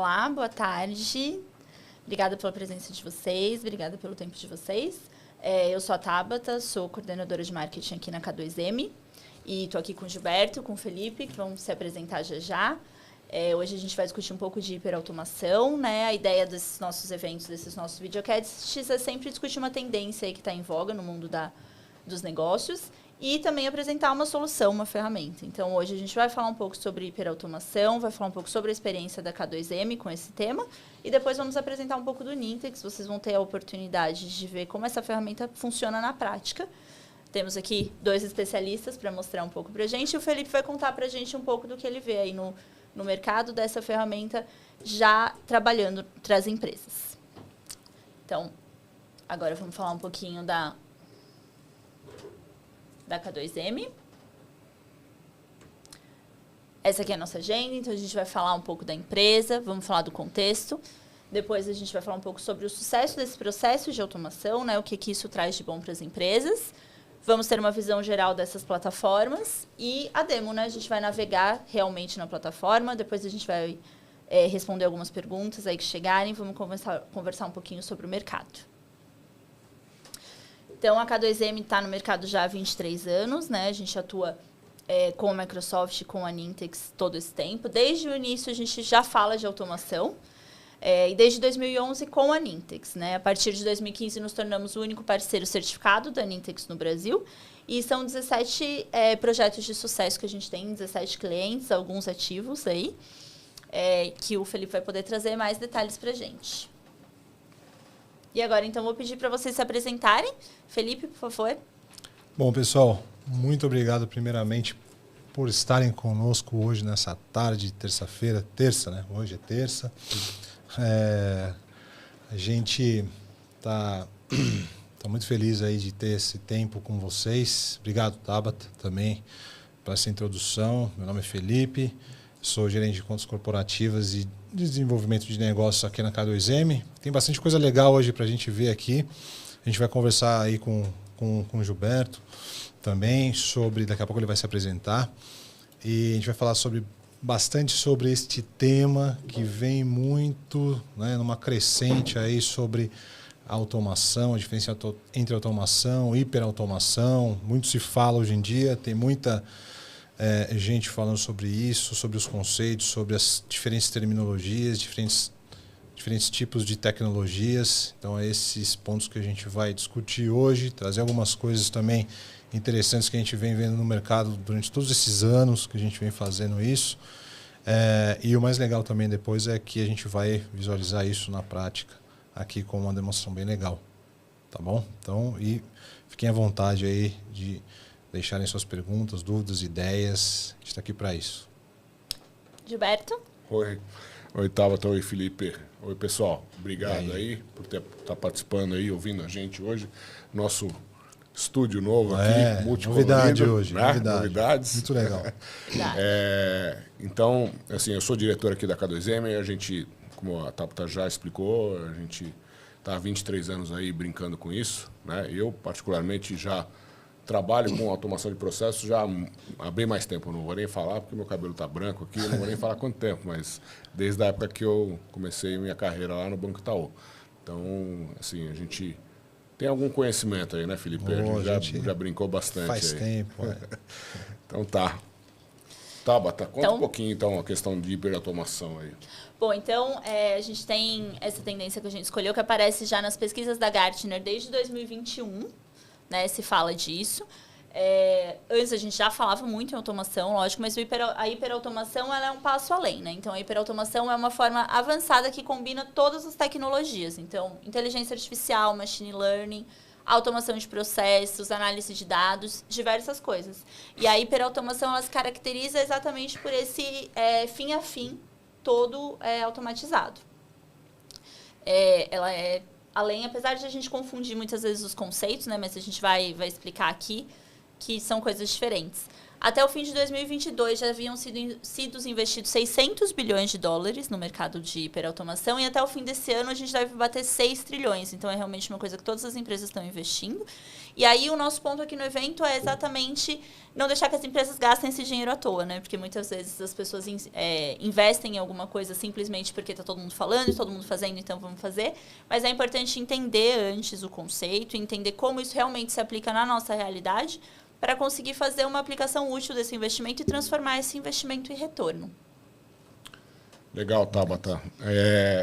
Olá, boa tarde. Obrigada pela presença de vocês, obrigada pelo tempo de vocês. Eu sou a Tabata, sou coordenadora de marketing aqui na K2M e estou aqui com o Gilberto, com o Felipe, que vão se apresentar já já. Hoje a gente vai discutir um pouco de hiperautomação, né? A ideia desses nossos eventos, desses nossos videocasts, é sempre discutir uma tendência aí que está em voga no mundo dos negócios e também apresentar uma solução, uma ferramenta. Então, hoje a gente vai falar um pouco sobre hiperautomação, vai falar um pouco sobre a experiência da K2M com esse tema e depois vamos apresentar um pouco do Nintex. Vocês vão ter a oportunidade de ver como essa ferramenta funciona na prática. Temos aqui 2 especialistas para mostrar um pouco para a gente e o Felipe vai contar para a gente um pouco do que ele vê aí no mercado dessa ferramenta já trabalhando para as empresas. Então, agora vamos falar um pouquinho da K2M. Essa aqui é a nossa agenda, então a gente vai falar um pouco da empresa, vamos falar do contexto. Depois a gente vai falar um pouco sobre o sucesso desse processo de automação, né, o que isso traz de bom para as empresas. Vamos ter uma visão geral dessas plataformas e a demo, né? A gente vai navegar realmente na plataforma, depois a gente vai responder algumas perguntas aí que chegarem, vamos conversar um pouquinho sobre o mercado. Então, a K2M está no mercado já há 23 anos, né? A gente atua com a Microsoft, com a Nintex todo esse tempo. Desde o início, a gente já fala de automação. E desde 2011 com a Nintex, né? A partir de 2015 nos tornamos o único parceiro certificado da Nintex no Brasil e são 17 projetos de sucesso que a gente tem, 17 clientes, alguns ativos aí, que o Felipe vai poder trazer mais detalhes para a gente. E agora, então, vou pedir para vocês se apresentarem. Felipe, por favor. Bom, pessoal, muito obrigado primeiramente por estarem conosco hoje nessa tarde, terça-feira, né? Hoje é terça. A gente tá muito feliz aí de ter esse tempo com vocês. Obrigado, Tabata, também, por essa introdução. Meu nome é Felipe, sou gerente de contas corporativas e desenvolvimento de negócios aqui na K2M. Tem bastante coisa legal hoje para a gente ver aqui. A gente vai conversar aí com o Gilberto também sobre, daqui a pouco ele vai se apresentar. E a gente vai falar bastante sobre este tema que vem muito, né, numa crescente aí sobre a automação, a diferença entre automação e hiperautomação. Muito se fala hoje em dia, tem muita gente falando sobre isso, sobre os conceitos, sobre as diferentes terminologias, diferentes tipos de tecnologias. Então, é esses pontos que a gente vai discutir hoje, trazer algumas coisas também interessantes que a gente vem vendo no mercado durante todos esses anos que a gente vem fazendo isso. E o mais legal também depois é que a gente vai visualizar isso na prática aqui com uma demonstração bem legal. Tá bom? Então, fiquem à vontade aí de deixarem suas perguntas, dúvidas, ideias. A gente está aqui para isso. Gilberto? Oi, Tabata, oi, Felipe. Oi, pessoal. Obrigado aí por estar participando aí, ouvindo a gente hoje. Nosso estúdio novo aqui, multicolorido. Novidade hoje, né? Novidades. Muito legal. Então, assim, eu sou diretor aqui da K2M, a gente, como a Tabata já explicou, a gente está há 23 anos aí brincando com isso, né? Eu, particularmente, já trabalho com automação de processos já há bem mais tempo. Eu não vou nem falar, porque meu cabelo está branco aqui, eu não vou nem falar quanto tempo, mas desde a época que eu comecei minha carreira lá no Banco Itaú. Então, assim, a gente tem algum conhecimento aí, né, Felipe? A gente já brincou bastante. Faz aí. tempo. Então tá. Tabata, conta um pouquinho então a questão de hiperautomação aí. Bom, então a gente tem essa tendência que a gente escolheu, que aparece já nas pesquisas da Gartner desde 2021, né, se fala disso. Antes a gente já falava muito em automação, lógico, mas a hiperautomação ela é um passo além, né? Então, a hiperautomação é uma forma avançada que combina todas as tecnologias. Então, inteligência artificial, machine learning, automação de processos, análise de dados, diversas coisas. E a hiperautomação ela se caracteriza exatamente por esse fim a fim todo automatizado. Ela é além, apesar de a gente confundir muitas vezes os conceitos, né, mas a gente vai explicar aqui que são coisas diferentes. Até o fim de 2022 já haviam sido investidos 600 bilhões de dólares no mercado de hiperautomação e até o fim desse ano a gente deve bater 6 trilhões. Então é realmente uma coisa que todas as empresas estão investindo. E aí o nosso ponto aqui no evento é exatamente não deixar que as empresas gastem esse dinheiro à toa, né? Porque muitas vezes as pessoas investem em alguma coisa simplesmente porque está todo mundo falando, todo mundo fazendo, então vamos fazer. Mas é importante entender antes o conceito, entender como isso realmente se aplica na nossa realidade para conseguir fazer uma aplicação útil desse investimento e transformar esse investimento em retorno. Legal, Tabata.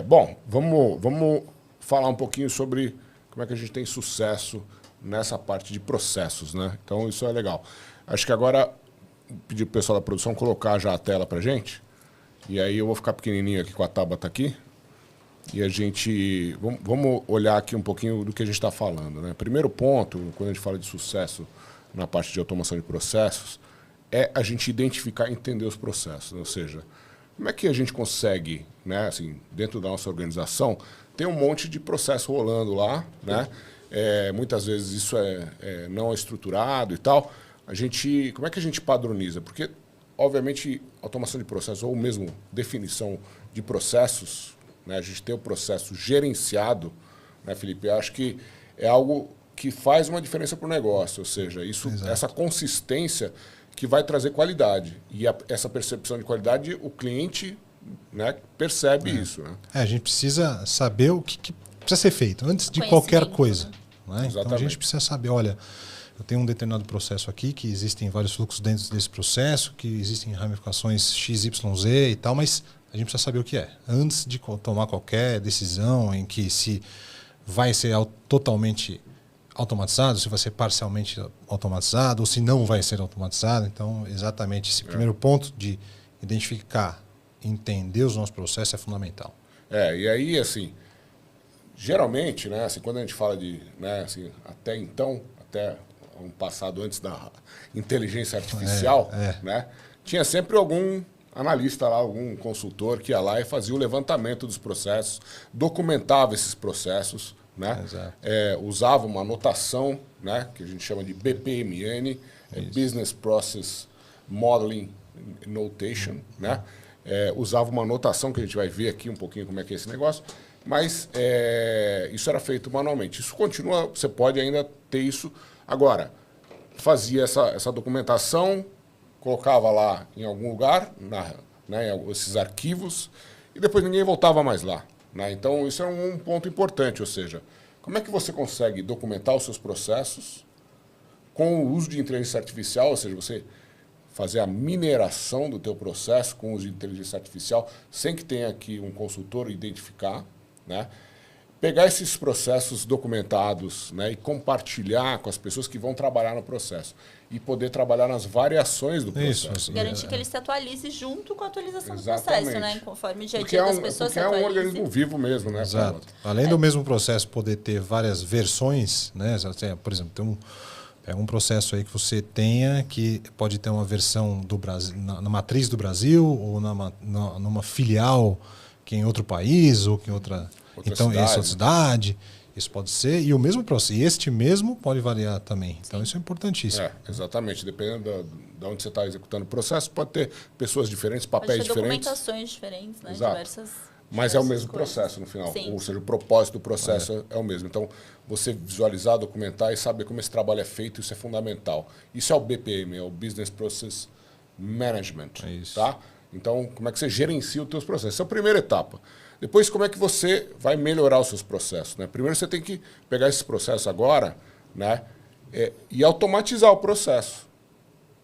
Bom, vamos falar um pouquinho sobre como é que a gente tem sucesso nessa parte de processos, né? Então, isso é legal. Acho que agora, pedir para o pessoal da produção colocar já a tela para a gente. E aí eu vou ficar pequenininho aqui com a Tabata aqui. E a gente... Vamos olhar aqui um pouquinho do que a gente está falando, né? Primeiro ponto, quando a gente fala de sucesso na parte de automação de processos, é a gente identificar e entender os processos. Ou seja, como é que a gente consegue, né, assim, dentro da nossa organização, tem um monte de processo rolando lá, né? Muitas vezes isso não é estruturado e tal. Como é que a gente padroniza? Porque, obviamente, automação de processos ou mesmo definição de processos, né, a gente ter o processo gerenciado, né, Felipe? Eu acho que é algo que faz uma diferença para o negócio, ou seja, essa consistência que vai trazer qualidade. E essa percepção de qualidade, o cliente, né, percebe isso. Né? A gente precisa saber o que precisa ser feito antes de qualquer coisa. Né? Então a gente precisa saber, olha, eu tenho um determinado processo aqui, que existem vários fluxos dentro desse processo, que existem ramificações X, Y, Z e tal, mas a gente precisa saber o que é. Antes de tomar qualquer decisão em que se vai ser totalmente automatizado, se vai ser parcialmente automatizado ou se não vai ser automatizado. Então, exatamente esse primeiro ponto de identificar, entender os nossos processos é fundamental. E aí, assim, geralmente, né, assim, quando a gente fala de, né, assim, até um passado antes da inteligência artificial, né, tinha sempre algum analista lá, algum consultor que ia lá e fazia o levantamento dos processos, documentava esses processos, né? Usava uma notação, né, que a gente chama de BPMN, Business Process Modeling Notation, né? Usava uma notação que a gente vai ver aqui um pouquinho como é que é esse negócio, mas isso era feito manualmente. Isso continua, você pode ainda ter isso. Agora, fazia essa documentação, colocava lá em algum lugar, né, esses arquivos, e depois ninguém voltava mais lá. Né? Então, isso é um ponto importante, ou seja, como é que você consegue documentar os seus processos com o uso de inteligência artificial, ou seja, você fazer a mineração do teu processo com o uso de inteligência artificial, sem que tenha aqui um consultor identificar, né? Pegar esses processos documentados, né, e compartilhar com as pessoas que vão trabalhar no processo e poder trabalhar nas variações do processo. Garantir que ele se atualize junto com a atualização do processo, né? Conforme o dia a dia das pessoas se atualize. Porque é um organismo vivo mesmo, né? Exato. Além do mesmo processo poder ter várias versões, né? Por exemplo, tem um processo aí que você tenha que pode ter uma versão do Brasil, na matriz do Brasil ou numa filial que é em outro país ou que em outra cidade. Isso pode ser, e o mesmo processo, e este mesmo pode variar também. Então, sim, isso é importantíssimo. Exatamente. Dependendo de onde você está executando o processo, pode ter pessoas diferentes, papéis diferentes. Documentações diferentes, né? Mas é o mesmo processo no final. Sim. Ou seja, o propósito do processo é o mesmo. Então, você visualizar, documentar e saber como esse trabalho é feito, isso é fundamental. Isso é o BPM, é o Business Process Management. É isso. Tá? Então, como é que você gerencia os seus processos? Essa é a primeira etapa. Depois, como é que você vai melhorar os seus processos? Né? Primeiro, você tem que pegar esses processos agora, né, e automatizar o processo.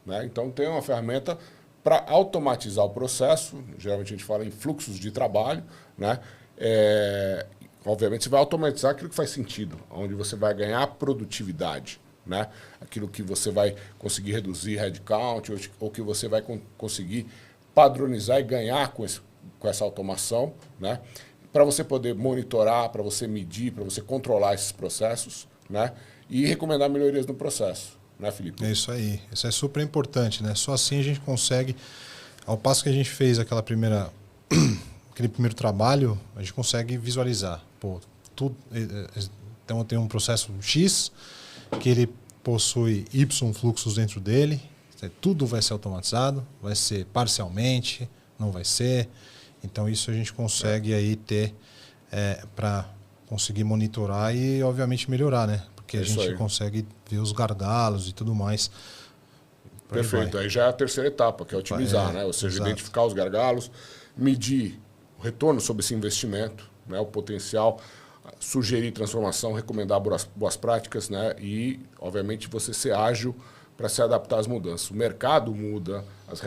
Né? Então, tem uma ferramenta para automatizar o processo. Geralmente, a gente fala em fluxos de trabalho. Né? Obviamente, você vai automatizar aquilo que faz sentido, onde você vai ganhar produtividade. Né? Aquilo que você vai conseguir reduzir headcount ou que você vai conseguir padronizar e ganhar com essa automação, né? Para você poder monitorar, para você medir, para você controlar esses processos, né? E recomendar melhorias no processo, né, Felipe? É isso aí. Isso é super importante, né? Só assim a gente consegue, ao passo que a gente fez aquele primeiro trabalho, a gente consegue visualizar. Então tem um processo X que ele possui Y fluxos dentro dele, Tudo vai ser automatizado, vai ser parcialmente, não vai ser. Então, isso a gente consegue aí ter para conseguir monitorar e, obviamente, melhorar, né? Porque a gente consegue ver os gargalos e tudo mais. Perfeito. Aí já é a terceira etapa, que é otimizar, né? Ou seja, identificar os gargalos, medir o retorno sobre esse investimento, né? O potencial, sugerir transformação, recomendar boas práticas, né? E, obviamente, você ser ágil para se adaptar às mudanças. O mercado muda,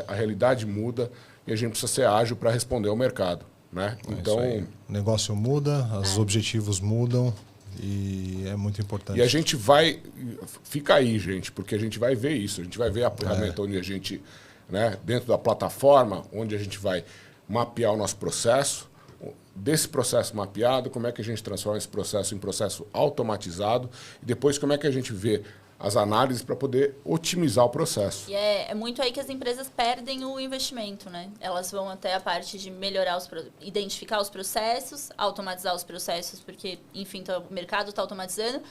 a realidade muda e a gente precisa ser ágil para responder ao mercado, né? Então, o negócio muda, os objetivos mudam e é muito importante. E a gente vai... Fica aí, gente, porque a gente vai ver isso. A gente vai ver a ferramenta onde a gente... Né, dentro da plataforma, onde a gente vai mapear o nosso processo. Desse processo mapeado, como é que a gente transforma esse processo em processo automatizado. E depois, como é que a gente vê as análises para poder otimizar o processo. E é muito aí que as empresas perdem o investimento, né? Elas vão até a parte de melhorar, identificar os processos, automatizar os processos, porque, enfim, o mercado está automatizando,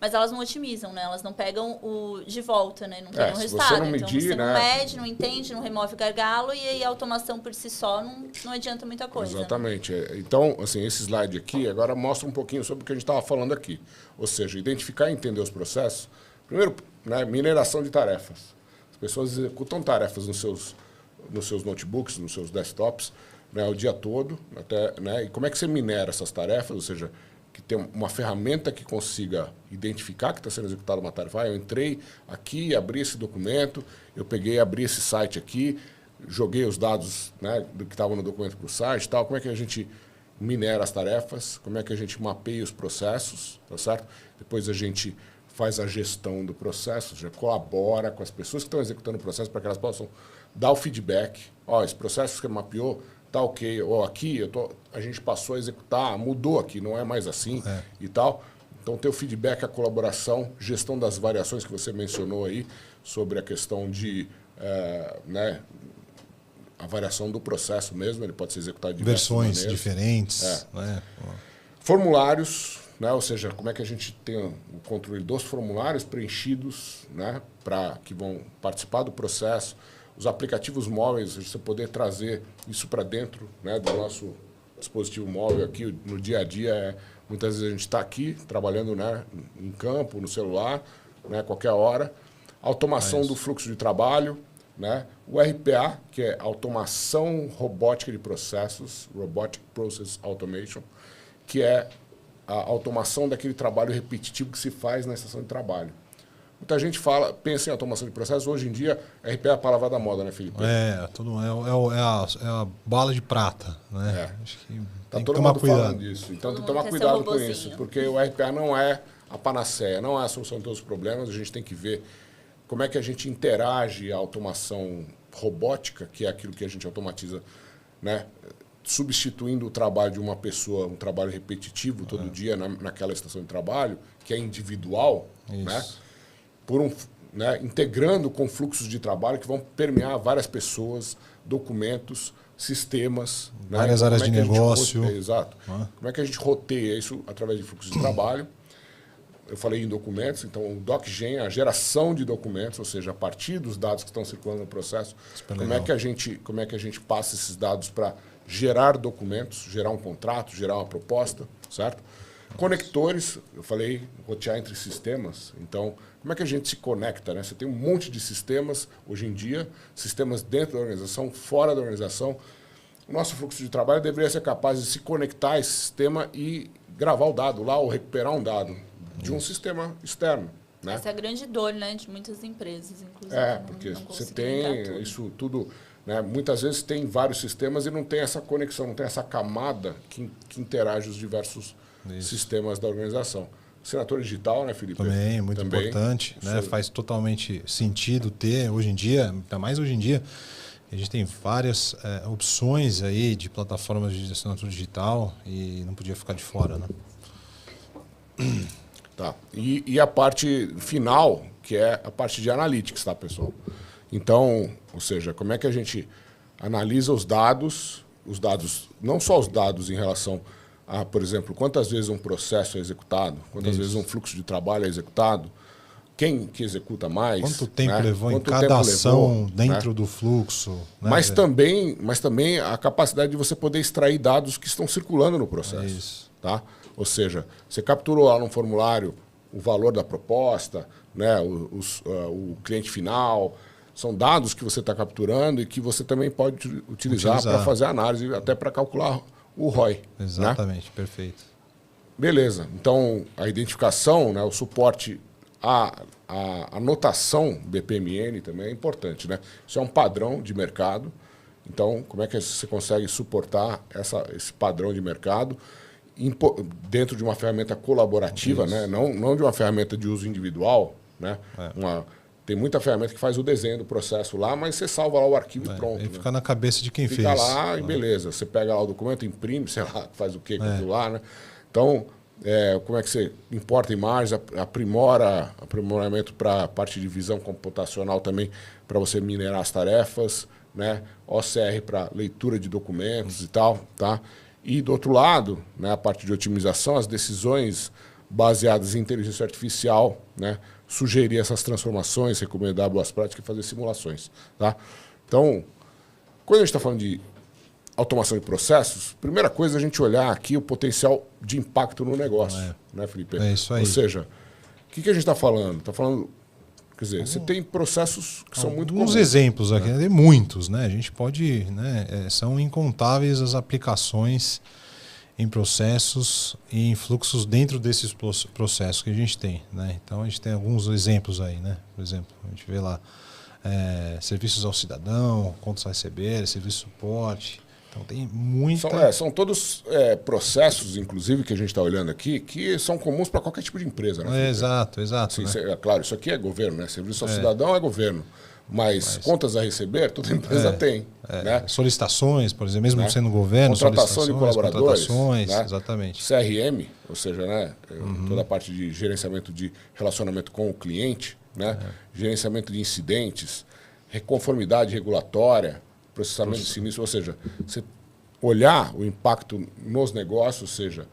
mas elas não otimizam, né? Elas não pegam o de volta, né? Não tem um resultado. Você não medir, então, você não né? mede, não entende, não remove o gargalo, e aí a automação por si só não adianta muita coisa. Exatamente. Né? Então, assim, esse slide aqui agora mostra um pouquinho sobre o que a gente estava falando aqui. Ou seja, identificar e entender os processos. Primeiro, né, mineração de tarefas. As pessoas executam tarefas nos seus notebooks, nos seus desktops, né, o dia todo. Né, e como é que você minera essas tarefas? Ou seja, que tem uma ferramenta que consiga identificar que está sendo executada uma tarefa. Eu entrei aqui, abri esse documento, eu peguei, abri esse site aqui, joguei os dados, né, do que estavam no documento para o site, tal. Como é que a gente minera as tarefas? Como é que a gente mapeia os processos? Tá certo? Depois a gente faz a gestão do processo, já colabora com as pessoas que estão executando o processo para que elas possam dar o feedback. Esse processo que você mapeou está ok. Ou aqui a gente passou a executar, mudou aqui, não é mais assim e tal. Então, ter o feedback, a colaboração, gestão das variações que você mencionou aí, sobre a questão de né, a variação do processo mesmo, ele pode ser executado de versões diferentes. Né? Formulários, né? Ou seja, como é que a gente tem o controle dos formulários preenchidos, né? Para que vão participar do processo. Os aplicativos móveis, você poder trazer isso para dentro, né, do nosso dispositivo móvel aqui no dia a dia. Muitas vezes a gente está aqui trabalhando, né, em campo, no celular, né, qualquer hora. Automação do fluxo de trabalho, né? O RPA, que é automação robótica de processos, Robotic Process Automation, que é a automação daquele trabalho repetitivo que se faz na estação de trabalho. Muita gente pensa em automação de processos. Hoje em dia, RPA é a palavra da moda, né, Felipe? É a bala de prata. Né? Acho que tem que todo tomar mundo cuidado. falando disso. Então, tem que tomar cuidado com isso, porque o RPA não é a panaceia, não é a solução de todos os problemas. A gente tem que ver como é que a gente interage a automação robótica, que é aquilo que a gente automatiza, né? Substituindo o trabalho de uma pessoa, um trabalho repetitivo todo dia naquela estação de trabalho, que é individual, né? Integrando com fluxos de trabalho que vão permear várias pessoas, documentos, sistemas. Várias áreas de negócio. Exato. Como é que a gente roteia isso através de fluxos de trabalho? Eu falei em documentos, então o DocGen, a geração de documentos, ou seja, a partir dos dados que estão circulando no processo, como é que a gente passa esses dados para gerar documentos, gerar um contrato, gerar uma proposta, certo? Conectores, eu falei, rotear entre sistemas. Então, como é que a gente se conecta, né? Você tem um monte de sistemas hoje em dia, sistemas dentro da organização, fora da organização. O nosso fluxo de trabalho deveria ser capaz de se conectar a esse sistema e gravar o dado lá ou recuperar um dado de um sistema externo. Né? Essa é a grande dor, né, de muitas empresas, inclusive. Porque você tem isso tudo... Né? Muitas vezes tem vários sistemas e não tem essa conexão, não tem essa camada que interage os diversos sistemas da organização. Assinatura digital, né, Felipe? Também, muito importante. Né? Faz totalmente sentido ter, hoje em dia, ainda mais hoje em dia, a gente tem várias opções aí de plataformas de assinatura digital e não podia ficar de fora. Né? Tá. E a parte final, que é a parte de analytics, tá, pessoal? Então, ou seja, como é que a gente analisa os dados, não só os dados em relação a, por exemplo, quantas vezes um processo é executado, quantas vezes um fluxo de trabalho é executado, quem que executa mais. Quanto tempo né? levou Quanto em cada ação dentro né? do fluxo. Né? Mas também a capacidade de você poder extrair dados que estão circulando no processo. Isso. Tá? Ou seja, você capturou lá no formulário o valor da proposta, né? O cliente final. São dados que você está capturando e que você também pode utilizar para fazer análise, até para calcular o ROI. Exatamente, né? Perfeito. Beleza. Então, a identificação, né, o suporte, a anotação BPMN também é importante. Né? Isso é um padrão de mercado. Então, como é que você consegue suportar esse padrão de mercado dentro de uma ferramenta colaborativa, né? Não de uma ferramenta de uso individual, né? Tem muita ferramenta que faz o desenho do processo lá, mas você salva lá o arquivo e pronto. E fica na cabeça de quem fez. Fica lá e beleza. Você pega lá o documento, imprime, sei lá, faz o quê com aquilo lá, né? Então, como é que você importa imagens, aprimoramento para a parte de visão computacional também, para você minerar as tarefas, né? OCR para leitura de documentos e tal, tá? E, do outro lado, né, a parte de otimização, as decisões baseadas em inteligência artificial, né? Sugerir essas transformações, recomendar boas práticas e fazer simulações. Tá? Então, quando a gente está falando de automação de processos, primeira coisa é a gente olhar aqui o potencial de impacto no negócio. Né, Felipe? É isso aí. Ou seja, o que a gente está falando? Está falando, quer dizer, você tem processos que são muito comuns. Alguns exemplos aqui, tem muitos, né? A gente pode, né? São incontáveis as aplicações em processos e em fluxos dentro desses processos que a gente tem, né? Então a gente tem alguns exemplos aí, né? Por exemplo, a gente vê lá serviços ao cidadão, contas a receber, serviço de suporte. Então tem muita... São todos processos, inclusive, que a gente está olhando aqui, que são comuns para qualquer tipo de empresa, né? Exato. Assim, né? Claro, isso aqui é governo, né? Serviço ao cidadão é governo. Mas contas a receber, toda empresa tem. Né? Solicitações, por exemplo, mesmo sendo governo, contratação de colaboradores. Né? Exatamente. CRM, ou seja, né? Toda a parte de gerenciamento de relacionamento com o cliente, né? Gerenciamento de incidentes, conformidade regulatória, processamento de sinistro, ou seja, você olhar o impacto nos negócios, ou seja,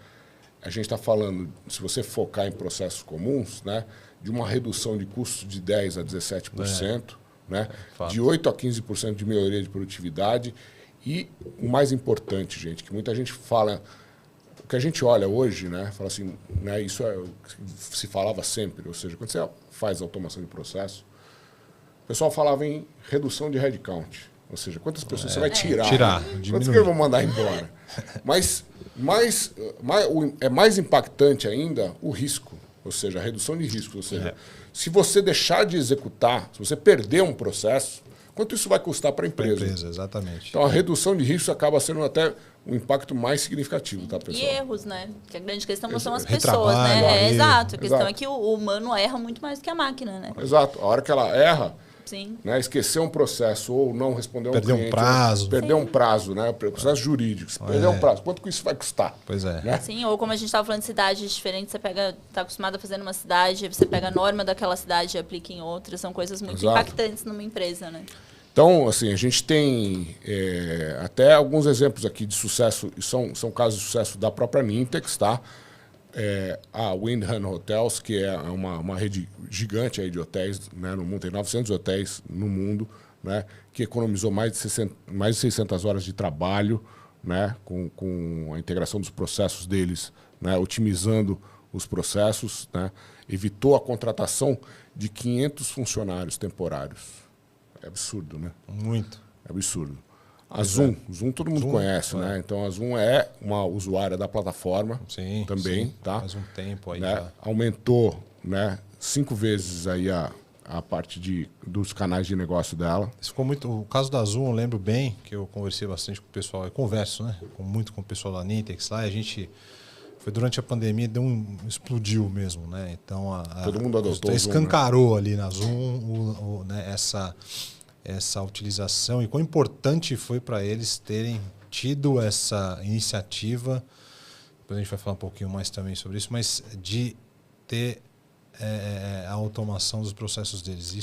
a gente está falando, se você focar em processos comuns, né? De uma redução de custos de 10% a 17%. Né? De 8% a 15% de melhoria de produtividade. E o mais importante, gente, que muita gente fala, o que a gente olha hoje, né, fala assim, né, isso é o que se falava sempre, ou seja, quando você faz automação de processo, o pessoal falava em redução de headcount, ou seja, quantas pessoas você vai tirar, quantas que eu vou mandar embora. Mas é mais impactante ainda o risco, ou seja, a redução de risco, ou seja, se você deixar de executar, se você perder um processo, quanto isso vai custar para a empresa? Exatamente. Então, a redução de risco acaba sendo até um impacto mais significativo, tá, pessoal? E erros, né? Porque a grande questão não são as pessoas, né? Exato. A questão é que o humano erra muito mais do que a máquina, né? Exato. A hora que ela erra, Sim. Né, esquecer um processo ou não responder perder cliente, um prazo. Perder um prazo, né? Processo jurídico. Se perder um prazo, quanto que isso vai custar? Pois é. Né? Sim, ou como a gente estava falando de cidades diferentes, você está acostumado a fazer numa cidade, você pega a norma daquela cidade e aplica em outra, são coisas muito impactantes numa empresa, né? Então, assim, a gente tem até alguns exemplos aqui de sucesso, e são casos de sucesso da própria Nintex, tá? A Wyndham Hotels, que é uma rede gigante aí de hotéis, né, no mundo, tem 900 hotéis no mundo, né, que economizou mais de 600 horas de trabalho, né, com a integração dos processos deles, né, otimizando os processos, né, evitou a contratação de 500 funcionários temporários. É absurdo, né? Muito. É absurdo. A Zoom todo mundo conhece, né? Então a Zoom é uma usuária da plataforma também, tá? Faz um tempo aí, né? já. Aumentou, né, 5 vezes aí a parte dos canais de negócio dela. Isso ficou muito. O caso da Zoom, eu lembro bem que eu conversei bastante com o pessoal, eu converso, né? Muito com o pessoal da Nintex lá, e a gente foi durante a pandemia, explodiu mesmo, né? Então todo mundo adotou, escancarou, né? Ali na Zoom né, essa utilização e quão importante foi para eles terem tido essa iniciativa, depois a gente vai falar um pouquinho mais também sobre isso, mas de ter a automação dos processos deles.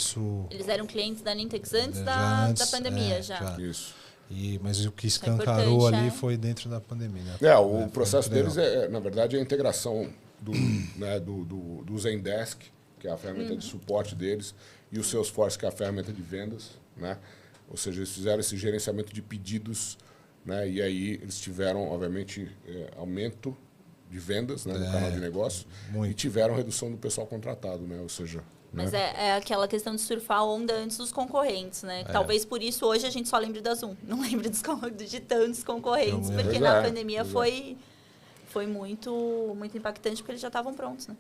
Eles eram clientes da Nintex antes da pandemia, já. Isso. Mas o que escancarou ali foi dentro da pandemia. Né? O processo deles, na verdade, é a integração do Zendesk, que é a ferramenta de suporte deles, e o Salesforce, que é a ferramenta de vendas, né? Ou seja, eles fizeram esse gerenciamento de pedidos, né? E aí eles tiveram, obviamente, aumento de vendas, né, no canal de negócio, e tiveram redução do pessoal contratado, né? Ou seja... Mas é aquela questão de surfar a onda antes dos concorrentes, né? Talvez por isso hoje a gente só lembre da Zoom, não lembre de tantos concorrentes, porque na pandemia foi muito impactante, porque eles já estavam prontos, né?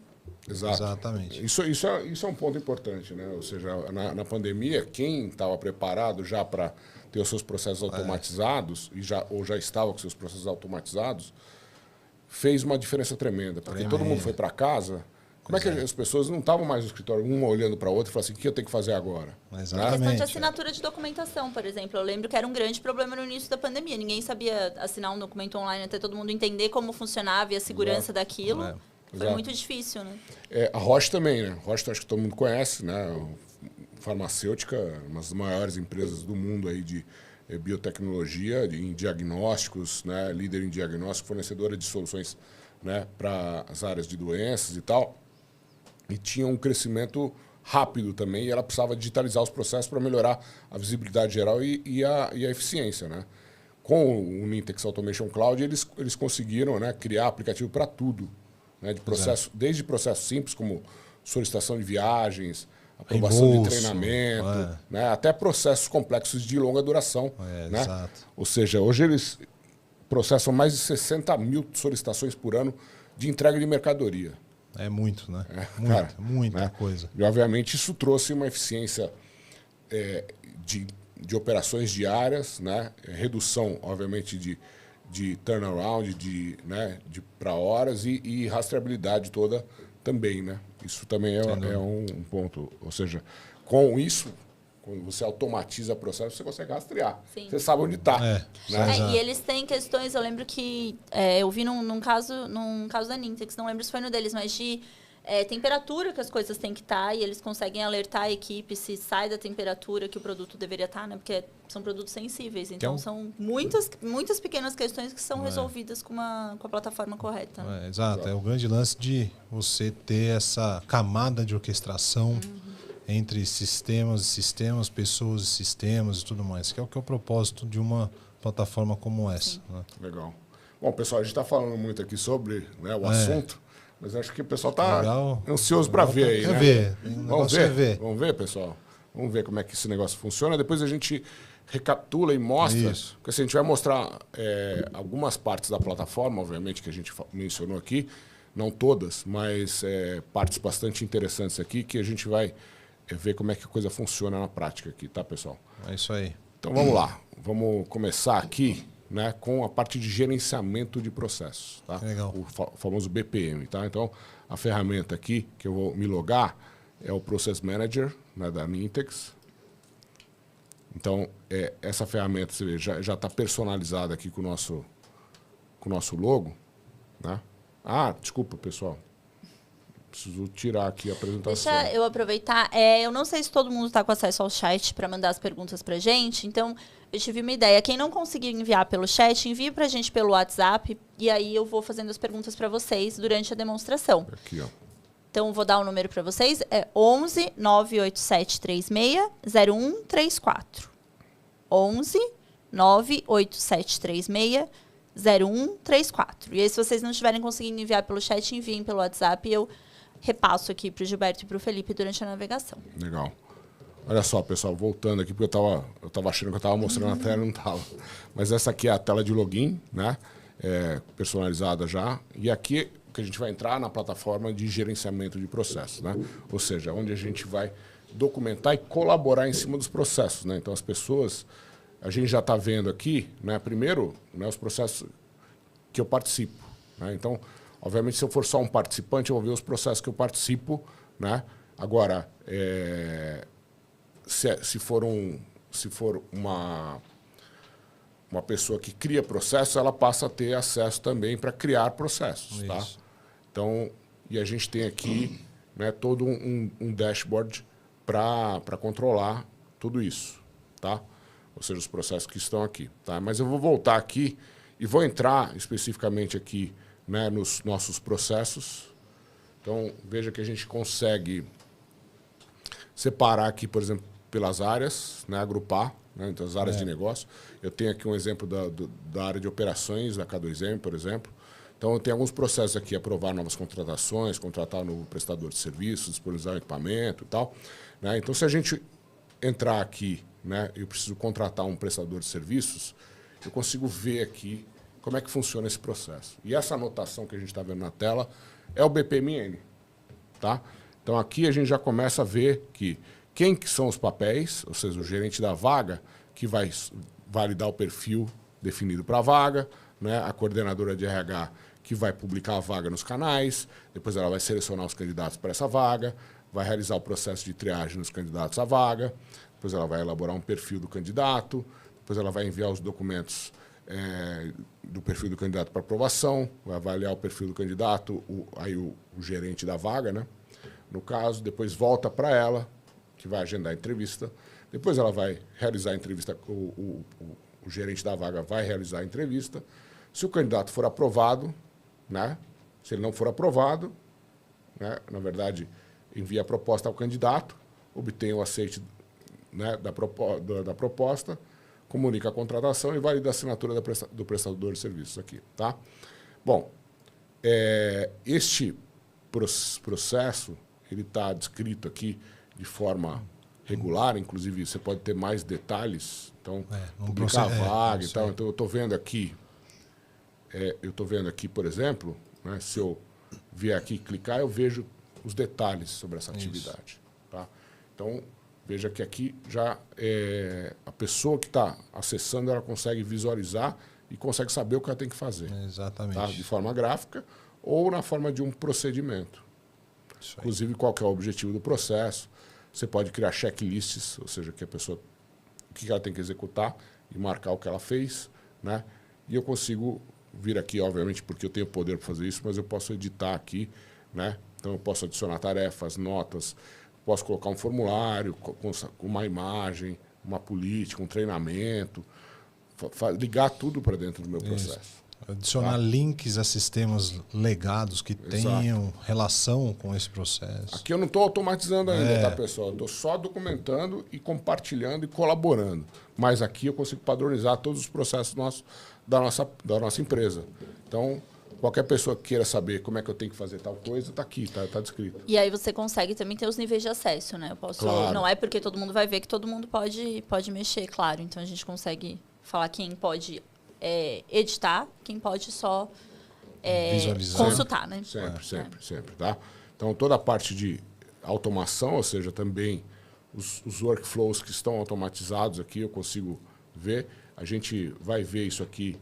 Exatamente. Isso é um ponto importante, né? Ou seja, na pandemia, quem estava preparado já para ter os seus processos automatizados, ou já estava com seus processos automatizados, fez uma diferença tremenda, porque todo mundo foi para casa. Como é que as pessoas não estavam mais no escritório, uma olhando para a outra e falando assim, o que eu tenho que fazer agora? Exatamente. A questão de assinatura de documentação, por exemplo. Eu lembro que era um grande problema no início da pandemia. Ninguém sabia assinar um documento online até todo mundo entender como funcionava e a segurança daquilo. Foi muito difícil, né? A Roche também, né? A Roche, acho que todo mundo conhece, né? Farmacêutica, uma das maiores empresas do mundo aí de biotecnologia, em diagnósticos, né? Líder em diagnóstico, fornecedora de soluções, né? Para as áreas de doenças e tal. E tinha um crescimento rápido também, e ela precisava digitalizar os processos para melhorar a visibilidade geral e a eficiência, né? Com o Nintex Automation Cloud, eles conseguiram, né, criar aplicativo para tudo, né, de processo, desde processos simples, como solicitação de viagens, aprovação de treinamento, né, até processos complexos de longa duração. Né? Exato. Ou seja, hoje eles processam mais de 60 mil solicitações por ano de entrega de mercadoria. É muito, né? Muita coisa. E, obviamente, isso trouxe uma eficiência de operações diárias, né? Redução, obviamente, de turnaround, para horas e rastreabilidade toda também, né? Isso também é um ponto. Ou seja, com isso, quando você automatiza o processo, você consegue rastrear. Sim. Você sabe onde está. Né? E eles têm questões, eu lembro que eu vi num caso da Nintex, não lembro se foi no deles, mas de temperatura que as coisas têm que estar, e eles conseguem alertar a equipe se sai da temperatura que o produto deveria estar, né? Porque são produtos sensíveis. Então, são muitas pequenas questões que são resolvidas com a plataforma correta. Né? Exato. É o grande lance de você ter essa camada de orquestração entre sistemas e sistemas, pessoas e sistemas e tudo mais, que é o propósito de uma plataforma como essa. Né? Legal. Bom, pessoal, a gente está falando muito aqui sobre, né, o assunto, mas acho que o pessoal está ansioso para ver aí. Quer né? ver. Vamos ver, pessoal. Vamos ver como é que esse negócio funciona. Depois a gente recapitula e mostra. Isso. Porque assim, a gente vai mostrar algumas partes da plataforma, obviamente, que a gente mencionou aqui. Não todas, mas partes bastante interessantes aqui que a gente vai ver como é que a coisa funciona na prática aqui, tá, pessoal? É isso aí. Então vamos lá. Vamos começar aqui, né, com a parte de gerenciamento de processos, tá? Legal. O famoso BPM, tá? Então, a ferramenta aqui que eu vou me logar é o Process Manager, né, da Nintex. Então, essa ferramenta, você vê, já está personalizada aqui com o nosso logo, né? Ah, desculpa, pessoal. Preciso tirar aqui a apresentação. Deixa eu aproveitar. Eu não sei se todo mundo está com acesso ao chat para mandar as perguntas para a gente. Então, eu tive uma ideia. Quem não conseguir enviar pelo chat, envie para a gente pelo WhatsApp. E aí eu vou fazendo as perguntas para vocês durante a demonstração. Aqui, ó. Então, vou dar o número para vocês. É 11 987 36 0134. 11 987 36 0134. E aí, se vocês não estiverem conseguindo enviar pelo chat, enviem pelo WhatsApp e eu repasso aqui para o Gilberto e para o Felipe durante a navegação. Legal. Olha só, pessoal, voltando aqui, porque eu tava achando que eu estava mostrando a tela e não estava. Mas essa aqui é a tela de login, né? Personalizada já. E aqui que a gente vai entrar na plataforma de gerenciamento de processos, né? Ou seja, onde a gente vai documentar e colaborar em cima dos processos, né? Então, as pessoas... A gente já está vendo aqui, né? Primeiro, né, os processos que eu participo. Né? Então, obviamente, se eu for só um participante, eu vou ver os processos que eu participo. Né? Agora, se for uma pessoa que cria processos, ela passa a ter acesso também para criar processos. Tá? Então, e a gente tem aqui, né, todo um dashboard para controlar tudo isso. Tá? Ou seja, os processos que estão aqui. Tá? Mas eu vou voltar aqui e vou entrar especificamente aqui, né, nos nossos processos. Então, veja que a gente consegue separar aqui, por exemplo, pelas áreas, né? Agrupar, né? Então, as áreas de negócio. Eu tenho aqui um exemplo da área de operações da K2M, por exemplo. Então, eu tenho alguns processos aqui, aprovar novas contratações, contratar um novo prestador de serviços, disponibilizar equipamento e tal. Né? Então, se a gente entrar aqui, né, eu preciso contratar um prestador de serviços, eu consigo ver aqui como é que funciona esse processo. E essa anotação que a gente está vendo na tela é o BPMN. Tá? Então, aqui a gente já começa a ver que quem que são os papéis, ou seja, o gerente da vaga, que vai validar o perfil definido para a vaga, né? A coordenadora de RH, que vai publicar a vaga nos canais, depois ela vai selecionar os candidatos para essa vaga, vai realizar o processo de triagem nos candidatos à vaga, depois ela vai elaborar um perfil do candidato, depois ela vai enviar os documentos do perfil do candidato para aprovação, vai avaliar o perfil do candidato, o gerente da vaga, né? No caso, depois volta para ela, que vai agendar a entrevista, depois ela vai realizar a entrevista, o gerente da vaga vai realizar a entrevista. Se o candidato for aprovado, né? Se ele não for aprovado, né? Na verdade, envia a proposta ao candidato, obtém o aceite, né, da proposta, comunica a contratação e valida a assinatura do prestador de serviços aqui. Tá? Bom, este processo ele está descrito aqui de forma regular, inclusive você pode ter mais detalhes, então publicar a vaga e tal. Então eu estou vendo aqui, por exemplo, né, se eu vier aqui clicar, eu vejo os detalhes sobre essa atividade. Tá? Então, veja que aqui já a pessoa que está acessando, ela consegue visualizar e consegue saber o que ela tem que fazer. Exatamente. Tá? De forma gráfica ou na forma de um procedimento. Inclusive, qual que é o objetivo do processo. Você pode criar checklists, ou seja, que a pessoa, o que ela tem que executar e marcar o que ela fez. Né? E eu consigo vir aqui, obviamente, porque eu tenho poder para fazer isso, mas eu posso editar aqui. Né? Então, eu posso adicionar tarefas, notas, posso colocar um formulário com uma imagem, uma política, um treinamento, ligar tudo para dentro do meu processo. Adicionar links a sistemas legados que tenham relação com esse processo. Aqui eu não estou automatizando ainda, tá, pessoal? Eu estou só documentando e compartilhando e colaborando. Mas aqui eu consigo padronizar todos os processos da nossa empresa. Então, qualquer pessoa que queira saber como é que eu tenho que fazer tal coisa, está aqui, está descrito. E aí você consegue também ter os níveis de acesso, né? Eu posso, claro. Não é porque todo mundo vai ver que todo mundo pode mexer, claro. Então a gente consegue falar quem pode editar, quem pode só consultar, né? Sempre, tá? Então toda a parte de automação, ou seja, também os workflows que estão automatizados aqui, eu consigo ver. A gente vai ver isso aqui,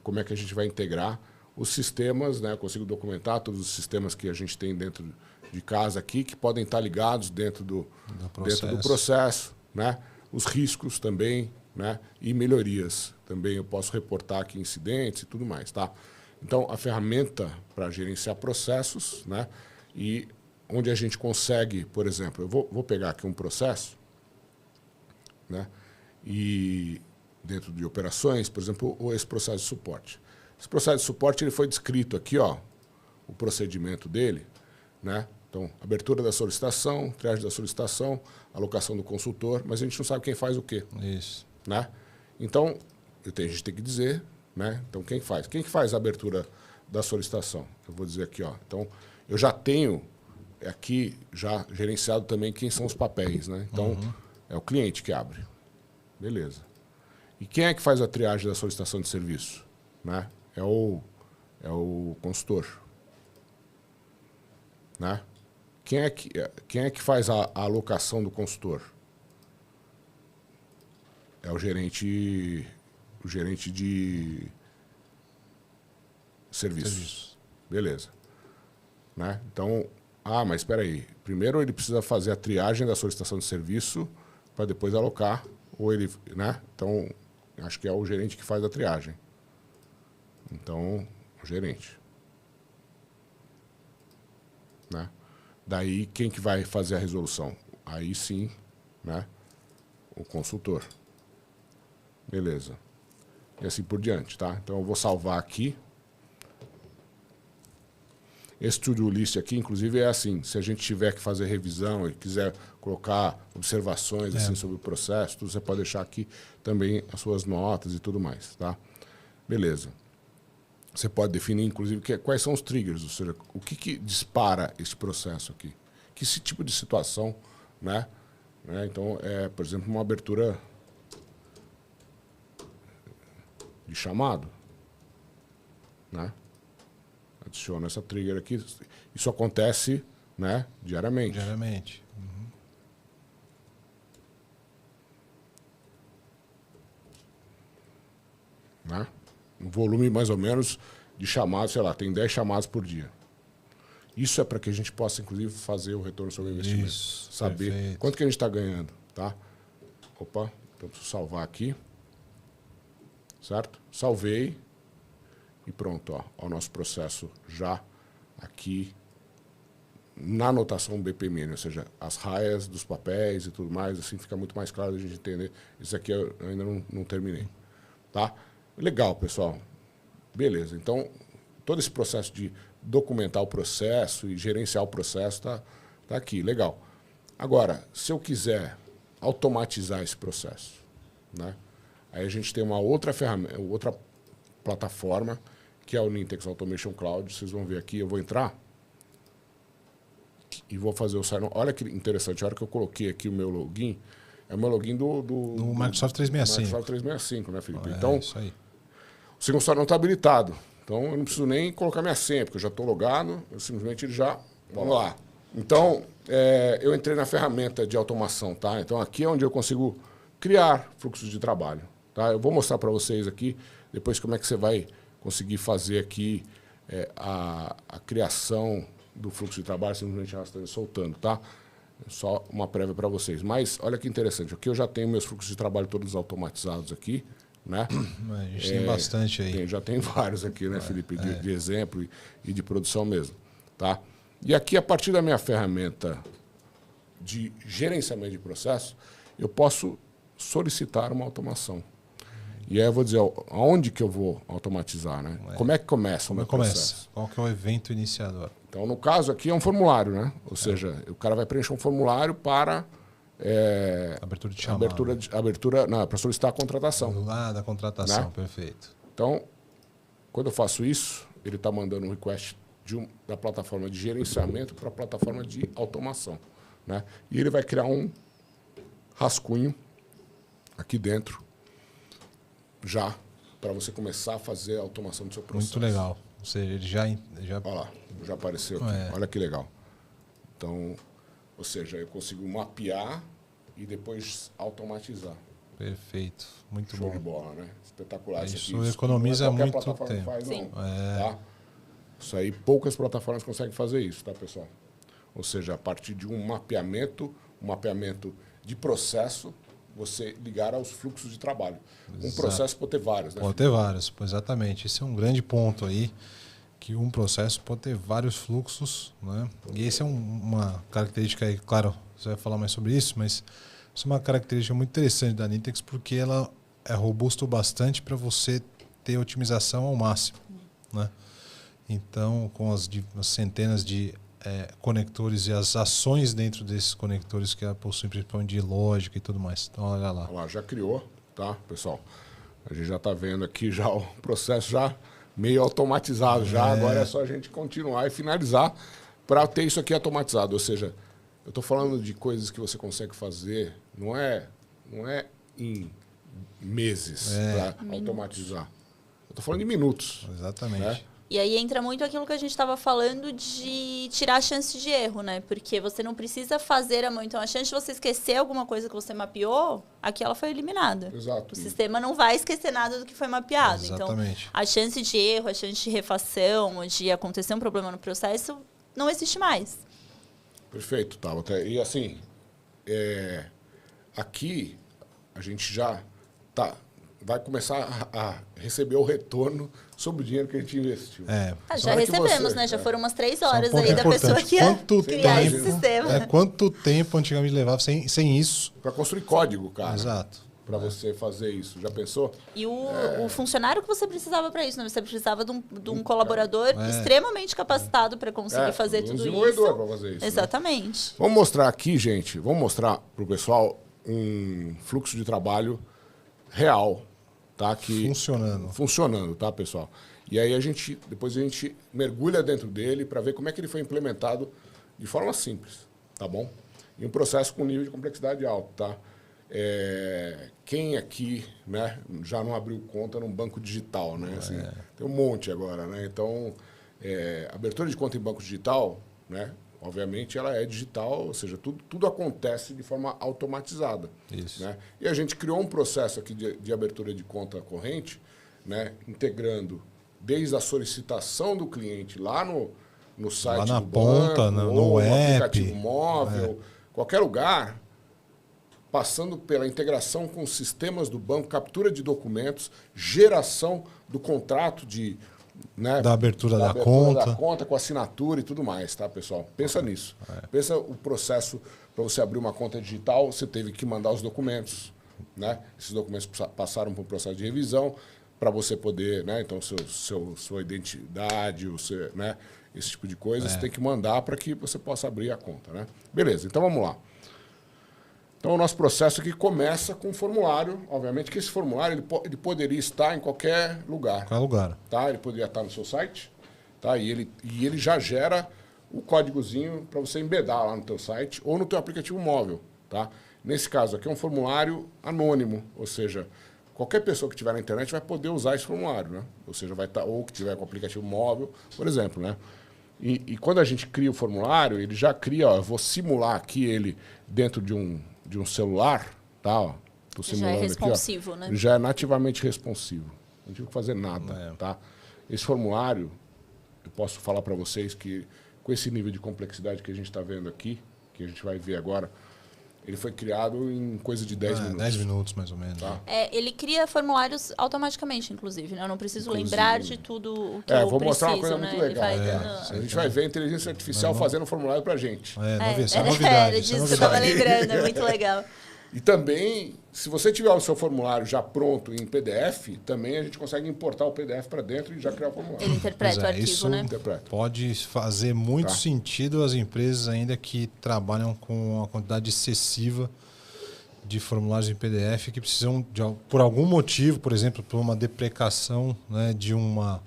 como é que a gente vai integrar os sistemas, né? Eu consigo documentar todos os sistemas que a gente tem dentro de casa aqui, que podem estar ligados dentro do processo, né? Os riscos também, né? E melhorias. Também eu posso reportar aqui incidentes e tudo mais. Tá? Então, a ferramenta para gerenciar processos, né? E onde a gente consegue, por exemplo, eu vou pegar aqui um processo, né? E dentro de operações, por exemplo, esse processo de suporte. Esse processo de suporte ele foi descrito aqui, ó, o procedimento dele, né? Então, abertura da solicitação, triagem da solicitação, alocação do consultor, mas a gente não sabe quem faz o quê. Isso. Né? Então, a gente tem que dizer, né? Então, quem faz? Quem que faz a abertura da solicitação? Eu vou dizer aqui, ó. Então, eu já tenho aqui já gerenciado também quem são os papéis, né? Então, é o cliente que abre. Beleza. E quem é que faz a triagem da solicitação de serviço? Né? É o consultor. Né? Quem é que faz a alocação do consultor? É o gerente de serviços. Beleza. Né? Então, mas espera aí. Primeiro ele precisa fazer a triagem da solicitação de serviço para depois alocar. Ou ele, né? Então, acho que é o gerente que faz a triagem. Então, o gerente. Né? Daí, quem que vai fazer a resolução? Aí sim, né? O consultor. Beleza. E assim por diante, tá? Então, eu vou salvar aqui. Esse to-do list aqui, inclusive, é assim, se a gente tiver que fazer revisão e quiser colocar observações assim, sobre o processo, tudo, você pode deixar aqui também as suas notas e tudo mais, tá? Beleza. Você pode definir, inclusive, quais são os triggers, ou seja, o que dispara esse processo aqui. Que esse tipo de situação, né? Então, por exemplo, uma abertura de chamado, né? Adiciona essa trigger aqui. Isso acontece, né, diariamente. Diariamente. Né? Um volume mais ou menos de chamados, sei lá, tem 10 chamados por dia. Isso é para que a gente possa, inclusive, fazer o retorno sobre o investimento. Isso, saber perfeito. quanto que a gente está ganhando, tá? Opa, então preciso salvar aqui. Certo? Salvei. E pronto, ó, o nosso processo já aqui na anotação BPMN, ou seja, as raias dos papéis e tudo mais, assim fica muito mais claro a gente entender. Isso aqui eu ainda não terminei. Tá? Legal, pessoal. Beleza. Então, todo esse processo de documentar o processo e gerenciar o processo tá aqui. Legal. Agora, se eu quiser automatizar esse processo, né? Aí a gente tem uma outra ferramenta, outra plataforma, que é o Nintex Automation Cloud. Vocês vão ver aqui, eu vou entrar e vou fazer o sign-on. Olha que interessante, a hora que eu coloquei aqui o meu login, é o meu login do Microsoft 365. Microsoft 365, né, Felipe? É, então, isso aí. o Single Sign-On está habilitado. Então, eu não preciso nem colocar minha senha, porque eu já estou logado, eu simplesmente já... Vamos lá. Então, eu entrei na ferramenta de automação, tá? Então, aqui é onde eu consigo criar fluxos de trabalho, tá? Eu vou mostrar para vocês aqui, depois, como é que você vai conseguir fazer aqui a criação do fluxo de trabalho, simplesmente arrastando e soltando, tá? Só uma prévia para vocês. Mas, olha que interessante, aqui eu já tenho meus fluxos de trabalho todos automatizados aqui, né? A gente tem bastante aí. Já tem vários aqui, né, Felipe? De exemplo e de produção mesmo, tá? E aqui, a partir da minha ferramenta de gerenciamento de processo, eu posso solicitar uma automação. E aí eu vou dizer aonde que eu vou automatizar, né? Como é que começa o meu processo? Qual que é o evento iniciador? Então, no caso aqui, é um formulário, né? Ou seja, o cara vai preencher um formulário para... abertura de chamada. Para solicitar a contratação. Do lado da contratação, né? Perfeito. Então, quando eu faço isso, ele está mandando um request da plataforma de gerenciamento para a plataforma de automação, né? E ele vai criar um rascunho aqui dentro, já, para você começar a fazer a automação do seu processo. Muito legal. Ou seja, ele já... Olha lá, já apareceu aqui. Olha que legal. Então, ou seja, eu consigo mapear e depois automatizar. Perfeito. Muito Show bom. de bola, né? Espetacular. Isso economiza muito tempo. Faz, sim. Tá? Isso aí, poucas plataformas conseguem fazer isso, tá, pessoal? Ou seja, a partir de um mapeamento de processo, você ligar aos fluxos de trabalho. Um processo pode ter vários, né? Pode ter vários, exatamente. Esse é um grande ponto aí, que um processo pode ter vários fluxos, né? E esse é uma característica aí, claro, você vai falar mais sobre isso, mas isso é uma característica muito interessante da Nintex, porque ela é robusta bastante para você ter otimização ao máximo, né? Então, com as centenas de conectores e as ações dentro desses conectores que ela possui, principalmente de lógica e tudo mais. Então, olha lá. Olha lá, já criou, tá, pessoal? A gente já está vendo aqui já o processo já meio automatizado. Agora é só a gente continuar e finalizar para ter isso aqui automatizado. Ou seja, eu estou falando de coisas que você consegue fazer, não é em meses para automatizar. Eu estou falando de minutos. Exatamente. Né? E aí entra muito aquilo que a gente estava falando de tirar a chance de erro, né? Porque você não precisa fazer a mão. Então, a chance de você esquecer alguma coisa que você mapeou, aqui ela foi eliminada. Exato. O sistema não vai esquecer nada do que foi mapeado. Exatamente. Então, a chance de erro, a chance de refação, de acontecer um problema no processo, não existe mais. Perfeito, Tabata. E assim, aqui a gente já vai começar a receber o retorno sobre o dinheiro que a gente investiu. Já recebemos, né? Já foram umas 3 horas aí da importante. pessoa que ia criar esse sistema. Quanto tempo antigamente levava sem isso? Para construir código, cara. Exato. para você fazer isso. Já pensou? E o funcionário que você precisava para isso, né? Você precisava de um colaborador extremamente capacitado para conseguir fazer tudo isso. Um desenvolvedor para fazer isso. Exatamente. Né? Vamos mostrar aqui, gente, vamos mostrar para o pessoal um fluxo de trabalho real, tá? Funcionando, tá, pessoal? E aí depois a gente mergulha dentro dele para ver como é que ele foi implementado de forma simples, tá bom? E um processo com nível de complexidade alto, tá? Quem aqui, né, já não abriu conta num banco digital, né? Assim, tem um monte agora, né? Então, abertura de conta em banco digital, né? Obviamente ela é digital, ou seja, tudo acontece de forma automatizada. Isso. Né? E a gente criou um processo aqui de abertura de conta corrente, né, integrando desde a solicitação do cliente lá no site lá na do ponta, banco, no ou app, aplicativo móvel, qualquer lugar, passando pela integração com os sistemas do banco, captura de documentos, geração do contrato né, da abertura da conta com assinatura e tudo mais, tá, pessoal? Pensa nisso. Pensa o processo para você abrir uma conta digital, você teve que mandar os documentos, né? Esses documentos passaram por um processo de revisão para você poder, né? Então, sua identidade, né? Esse tipo de coisa, você tem que mandar para que você possa abrir a conta, né? Beleza, então vamos lá. Então, o nosso processo aqui começa com um formulário. Obviamente que esse formulário ele poderia estar em qualquer lugar. Qualquer lugar. Tá? Ele poderia estar no seu site. Tá? E ele já gera o códigozinho para você embedar lá no teu site ou no teu aplicativo móvel. Tá? Nesse caso aqui é um formulário anônimo. Ou seja, qualquer pessoa que estiver na internet vai poder usar esse formulário. Né? Ou seja, vai estar, ou que tiver com o aplicativo móvel, por exemplo. Né? E quando a gente cria o formulário, ele já cria, eu vou simular aqui ele dentro de um celular, tá? Ó, tô simulando já é responsivo, aqui, ó. né? Ele já é nativamente responsivo. Não tive que fazer nada, tá? Esse formulário, eu posso falar para vocês que com esse nível de complexidade que a gente está vendo aqui, que a gente vai ver agora, ele foi criado em coisa de 10 minutos. 10 minutos, mais ou menos. Tá? Ele cria formulários automaticamente, inclusive. Né? Eu não preciso lembrar de tudo o que eu vou mostrar preciso. uma coisa Né? muito legal. A gente vai ver a inteligência artificial fazendo o formulário para a gente. Isso é novidade. Era disso que eu estava lembrando, é muito legal. E também, se você tiver o seu formulário já pronto em PDF, também a gente consegue importar o PDF para dentro e já criar o formulário. Ele interpreta o arquivo, isso né? Pode fazer muito sentido às empresas ainda que trabalham com uma quantidade excessiva de formulários em PDF que precisam, por algum motivo, por exemplo, por uma deprecação, né, de uma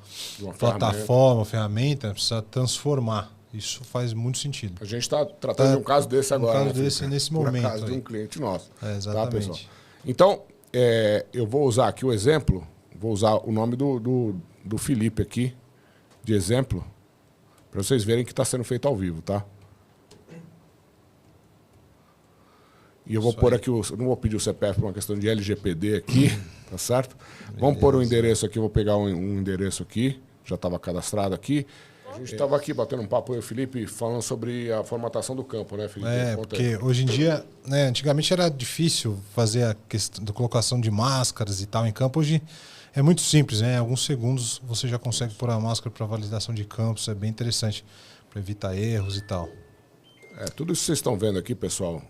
plataforma, ferramenta, precisa transformar. Isso faz muito sentido. A gente está tratando de um caso desse agora. Um caso desse nesse momento. Por caso de um cliente nosso. Exatamente. Tá, pessoal? Então, eu vou usar aqui o exemplo, vou usar o nome do Felipe aqui, de exemplo, para vocês verem que está sendo feito ao vivo, tá? E eu vou pôr aqui, eu não vou pedir o CPF por uma questão de LGPD aqui, tá certo? Vamos pôr um endereço aqui, eu vou pegar um endereço aqui, já estava cadastrado aqui. A gente estava aqui batendo um papo, eu e o Felipe, falando sobre a formatação do campo, né, Felipe? Porque hoje em dia, né, antigamente era difícil fazer a questão da colocação de máscaras e tal em campo. Hoje é muito simples, né? Em alguns segundos você já consegue pôr a máscara para validação de campos, é bem interessante para evitar erros e tal. Tudo isso que vocês estão vendo aqui, pessoal,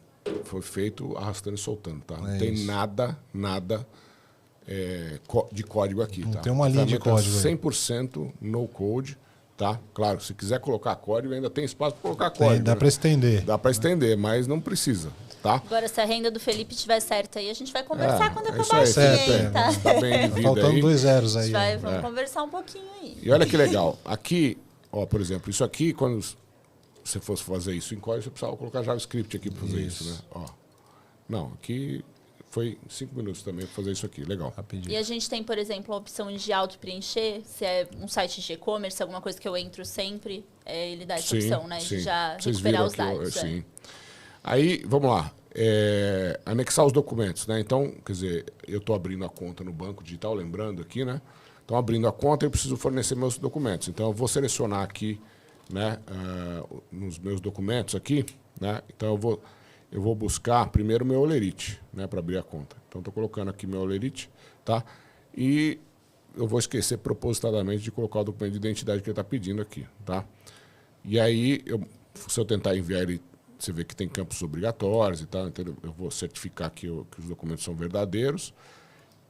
foi feito arrastando e soltando, tá? Não tem nada de código aqui, não tá? tem uma linha de código 100% no code. Tá? Claro, se quiser colocar código, ainda tem espaço para colocar código. Dá para estender. Dá para estender, mas não precisa. Tá? Agora, se a renda do Felipe estiver certa aí, a gente vai conversar quando acabar isso aqui, tá? Tá bem de vida. Faltando 2 zeros aí. Vamos conversar um pouquinho aí. E olha que legal. Aqui, ó, por exemplo, isso aqui, quando você fosse fazer isso em código, você precisava colocar JavaScript aqui para fazer isso, né? Ó. Não, aqui foi 5 minutos também para fazer isso aqui. Legal. Rapidinho. E a gente tem, por exemplo, a opção de auto-preencher. Se é um site de e-commerce, alguma coisa que eu entro sempre, ele dá essa opção, né? De já recuperar os dados. Sim. Aí, vamos lá. Anexar os documentos, né? Então, quer dizer, eu estou abrindo a conta no banco digital, lembrando aqui, né? Então, abrindo a conta, eu preciso fornecer meus documentos. Então, eu vou selecionar aqui, né? Nos meus documentos aqui, né? Então, eu vou buscar primeiro o meu Olerite, né, para abrir a conta. Então, estou colocando aqui meu Olerite, tá? E eu vou esquecer propositadamente de colocar o documento de identidade que ele está pedindo aqui, tá? E aí, se eu tentar enviar ele você vê que tem campos obrigatórios e tal, então eu vou certificar que os documentos são verdadeiros.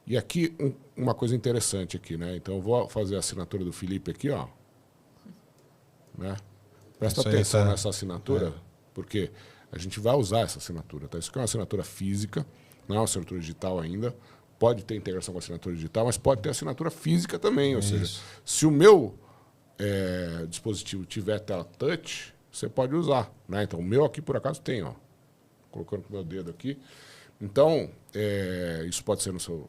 E aqui, uma coisa interessante aqui, né? Então, eu vou fazer a assinatura do Felipe aqui, ó. Né? Presta atenção nessa assinatura, porque a gente vai usar essa assinatura, tá? Isso aqui é uma assinatura física, não é uma assinatura digital ainda. Pode ter integração com a assinatura digital, mas pode ter assinatura física também. Ou seja, se o meu dispositivo tiver tela touch, você pode usar, né? Então, o meu aqui, por acaso, tem, ó. Colocando com o meu dedo aqui. Então, isso pode ser no seu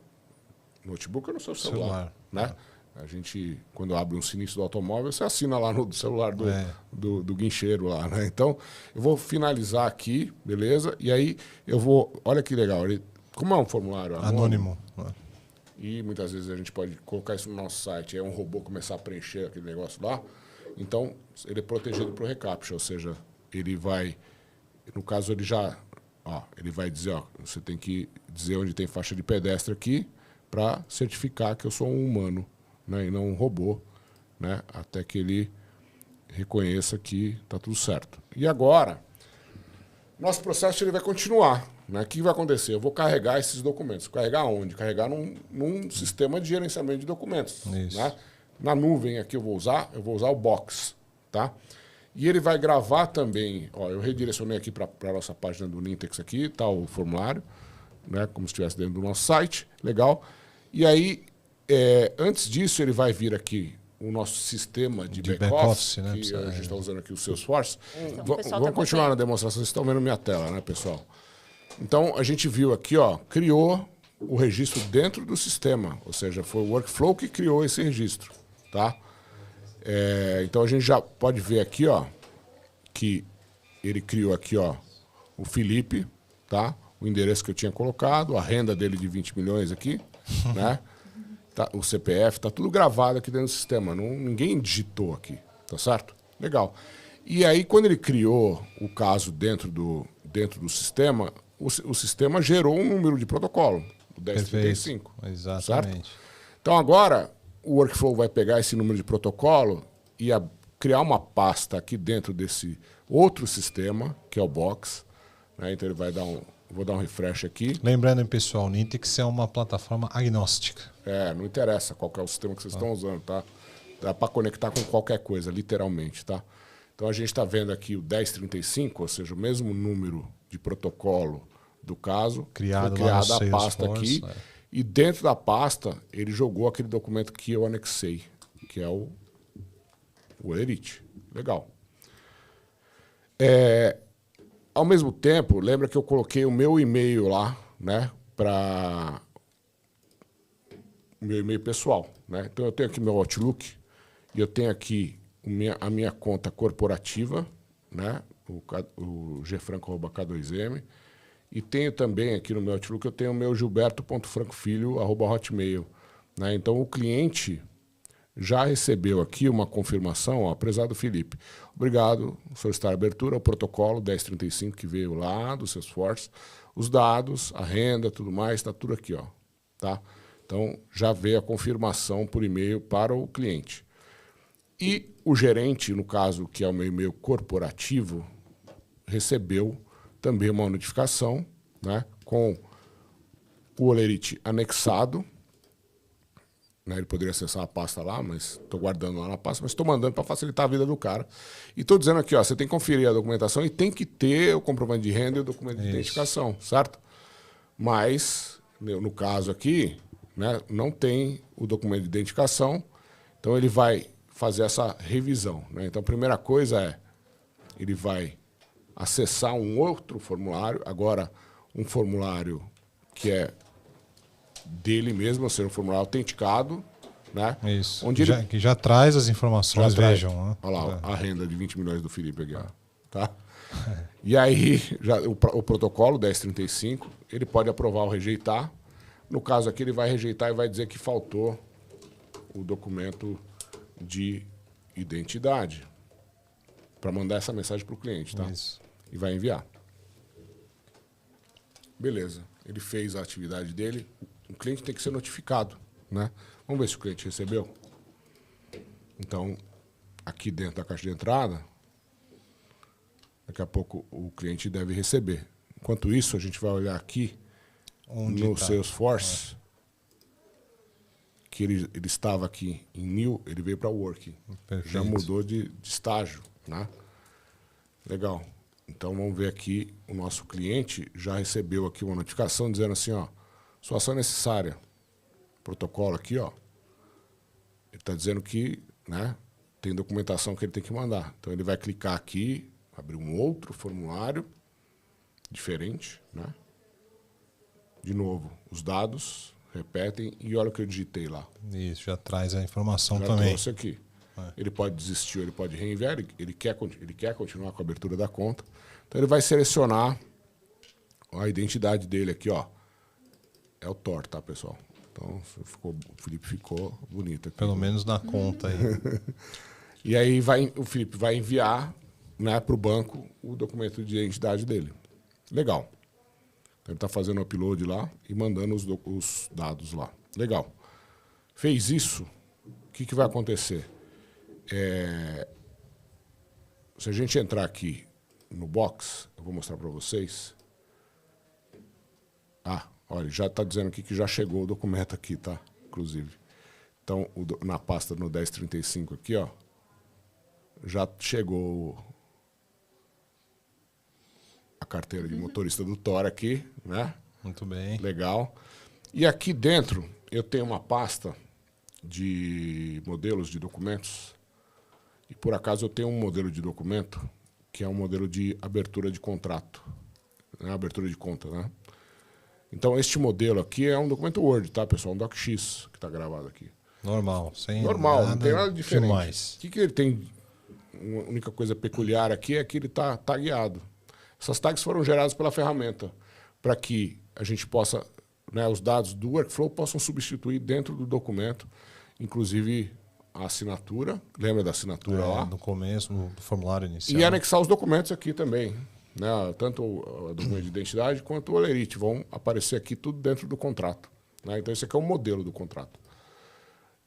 notebook ou no seu celular. Né? A gente, quando abre um sinistro do automóvel, você assina lá no celular do guincheiro lá, né? Então, eu vou finalizar aqui, beleza? E aí, eu vou... Olha que legal. Como é um formulário anônimo, e muitas vezes a gente pode colocar isso no nosso site, um robô começar a preencher aquele negócio lá, então ele é protegido para o reCAPTCHA, ou seja, ele vai, no caso ele já, ele vai dizer, você tem que dizer onde tem faixa de pedestre aqui para certificar que eu sou um humano, né, e não um robô, né, até que ele reconheça que está tudo certo. E agora, nosso processo ele vai continuar. Né? O que vai acontecer? Eu vou carregar esses documentos. Carregar onde? Carregar num sistema de gerenciamento de documentos. Né? Na nuvem aqui eu vou usar o Box. Tá? E ele vai gravar também. Eu redirecionei aqui para a nossa página do Nintex aqui, tá o formulário, né? Como se estivesse dentro do nosso site. Legal. E aí, antes disso, ele vai vir aqui o nosso sistema de back-office, né? Que a gente está usando aqui o Salesforce. Vamos continuar na demonstração. Vocês estão vendo minha tela, né, pessoal? Então, a gente viu aqui, criou o registro dentro do sistema. Ou seja, foi o workflow que criou esse registro. Tá? Então, a gente já pode ver aqui, que ele criou aqui, o Felipe, tá? O endereço que eu tinha colocado, a renda dele de 20 milhões aqui, né? Tá, o CPF, tá tudo gravado aqui dentro do sistema. Ninguém digitou aqui, tá certo? Legal. E aí, quando ele criou o caso dentro do sistema, o sistema gerou um número de protocolo, o 1035. Perfeito. Exatamente. Certo? Então, agora, o workflow vai pegar esse número de protocolo e criar uma pasta aqui dentro desse outro sistema, que é o Box. Né? Então, ele vai dar vou dar um refresh aqui. Lembrando, pessoal, o Nintex é uma plataforma agnóstica. Não interessa qual que é o sistema que vocês estão usando, tá? Dá para conectar com qualquer coisa, literalmente, tá? Então, a gente está vendo aqui o 1035, ou seja, o mesmo número de protocolo do caso. Criada a pasta aqui. E dentro da pasta, ele jogou aquele documento que eu anexei, que é o Olerite. Legal. Ao mesmo tempo, lembra que eu coloquei o meu e-mail lá, né, para o meu e-mail pessoal, né? Então, eu tenho aqui meu Outlook e eu tenho aqui a minha conta corporativa, né, o gfranco@k2m, e tenho também aqui no meu Outlook, eu tenho o meu gilberto.francofilho@hotmail. Né? Então, o cliente já recebeu aqui uma confirmação, prezado Felipe. Obrigado, solicitar a abertura ao protocolo 1035 que veio lá do Salesforce. Os dados, a renda, tudo mais, está tudo aqui. Tá? Então, já veio a confirmação por e-mail para o cliente. E o gerente, no caso, que é o meu e-mail corporativo, recebeu também uma notificação, né, com o Olerite anexado. Né, ele poderia acessar a pasta lá, mas estou guardando lá na pasta, mas estou mandando para facilitar a vida do cara. E estou dizendo aqui, você tem que conferir a documentação e tem que ter o comprovante de renda e o documento de identificação, certo? Mas, no caso aqui, né, não tem o documento de identificação, então ele vai fazer essa revisão. Né? Então, a primeira coisa ele vai acessar um outro formulário, agora um formulário que é dele mesmo, ou seja, um formulário autenticado. Né? Isso, onde que já traz as informações, vejam. Né? Olha lá, a renda de 20 milhões do Felipe aqui. Tá? E aí, o protocolo 1035, ele pode aprovar ou rejeitar. No caso aqui, ele vai rejeitar e vai dizer que faltou o documento de identidade para mandar essa mensagem para o cliente, tá? Isso. E vai enviar. Beleza. Ele fez a atividade dele. O cliente tem que ser notificado, né? Vamos ver se o cliente recebeu. Então, aqui dentro da caixa de entrada, Daqui a pouco o cliente deve receber. Enquanto isso, a gente vai olhar aqui no Salesforce, que ele estava aqui em New, ele veio para Working. Perfeito. Já mudou de estágio, né? Legal. Então, vamos ver aqui, o nosso cliente já recebeu aqui uma notificação dizendo assim, ó, sua ação é necessária. Protocolo aqui, ó. Ele está dizendo que, né, tem documentação que ele tem que mandar. Então, ele vai clicar aqui, abrir um outro formulário diferente, né? De novo, os dados repetem e olha o que eu digitei lá. Isso, já traz a informação Já também. trouxe aqui. Ele pode desistir, ele pode reenviar, ele quer continuar com a abertura da conta. Então, ele vai selecionar a identidade dele aqui, ó. É o Thor, tá, pessoal? Então, o Felipe ficou bonito aqui. Pelo menos na conta aí. E aí o Felipe vai enviar, né, para o banco o documento de identidade dele. Legal. Então, ele está fazendo o upload lá e mandando os dados lá. Legal. Fez isso, o que vai acontecer? Se a gente entrar aqui no box, eu vou mostrar para vocês. Olha, já está dizendo aqui que já chegou o documento aqui, tá? Inclusive. Então, na pasta no 1035 aqui, ó, já chegou a carteira de motorista do Thor aqui, né? Muito bem. Legal. E aqui dentro eu tenho uma pasta de modelos de documentos. E por acaso eu tenho um modelo de documento que é um modelo de abertura de contrato, né? Abertura de conta, né? Então, este modelo aqui é um documento Word, tá, pessoal? Um DocX que está gravado aqui. Normal, sem Normal, não tem nada diferente. Demais. O que ele tem? Uma única coisa peculiar aqui é que ele está tagueado. Essas tags foram geradas pela ferramenta para que a gente possa, né, os dados do workflow possam substituir dentro do documento, inclusive a assinatura. Lembra da assinatura lá? No começo, no formulário inicial. E anexar os documentos aqui também. Né? Tanto o documento de identidade quanto o Olerite vão aparecer aqui tudo dentro do contrato. Né? Então, esse aqui é o modelo do contrato.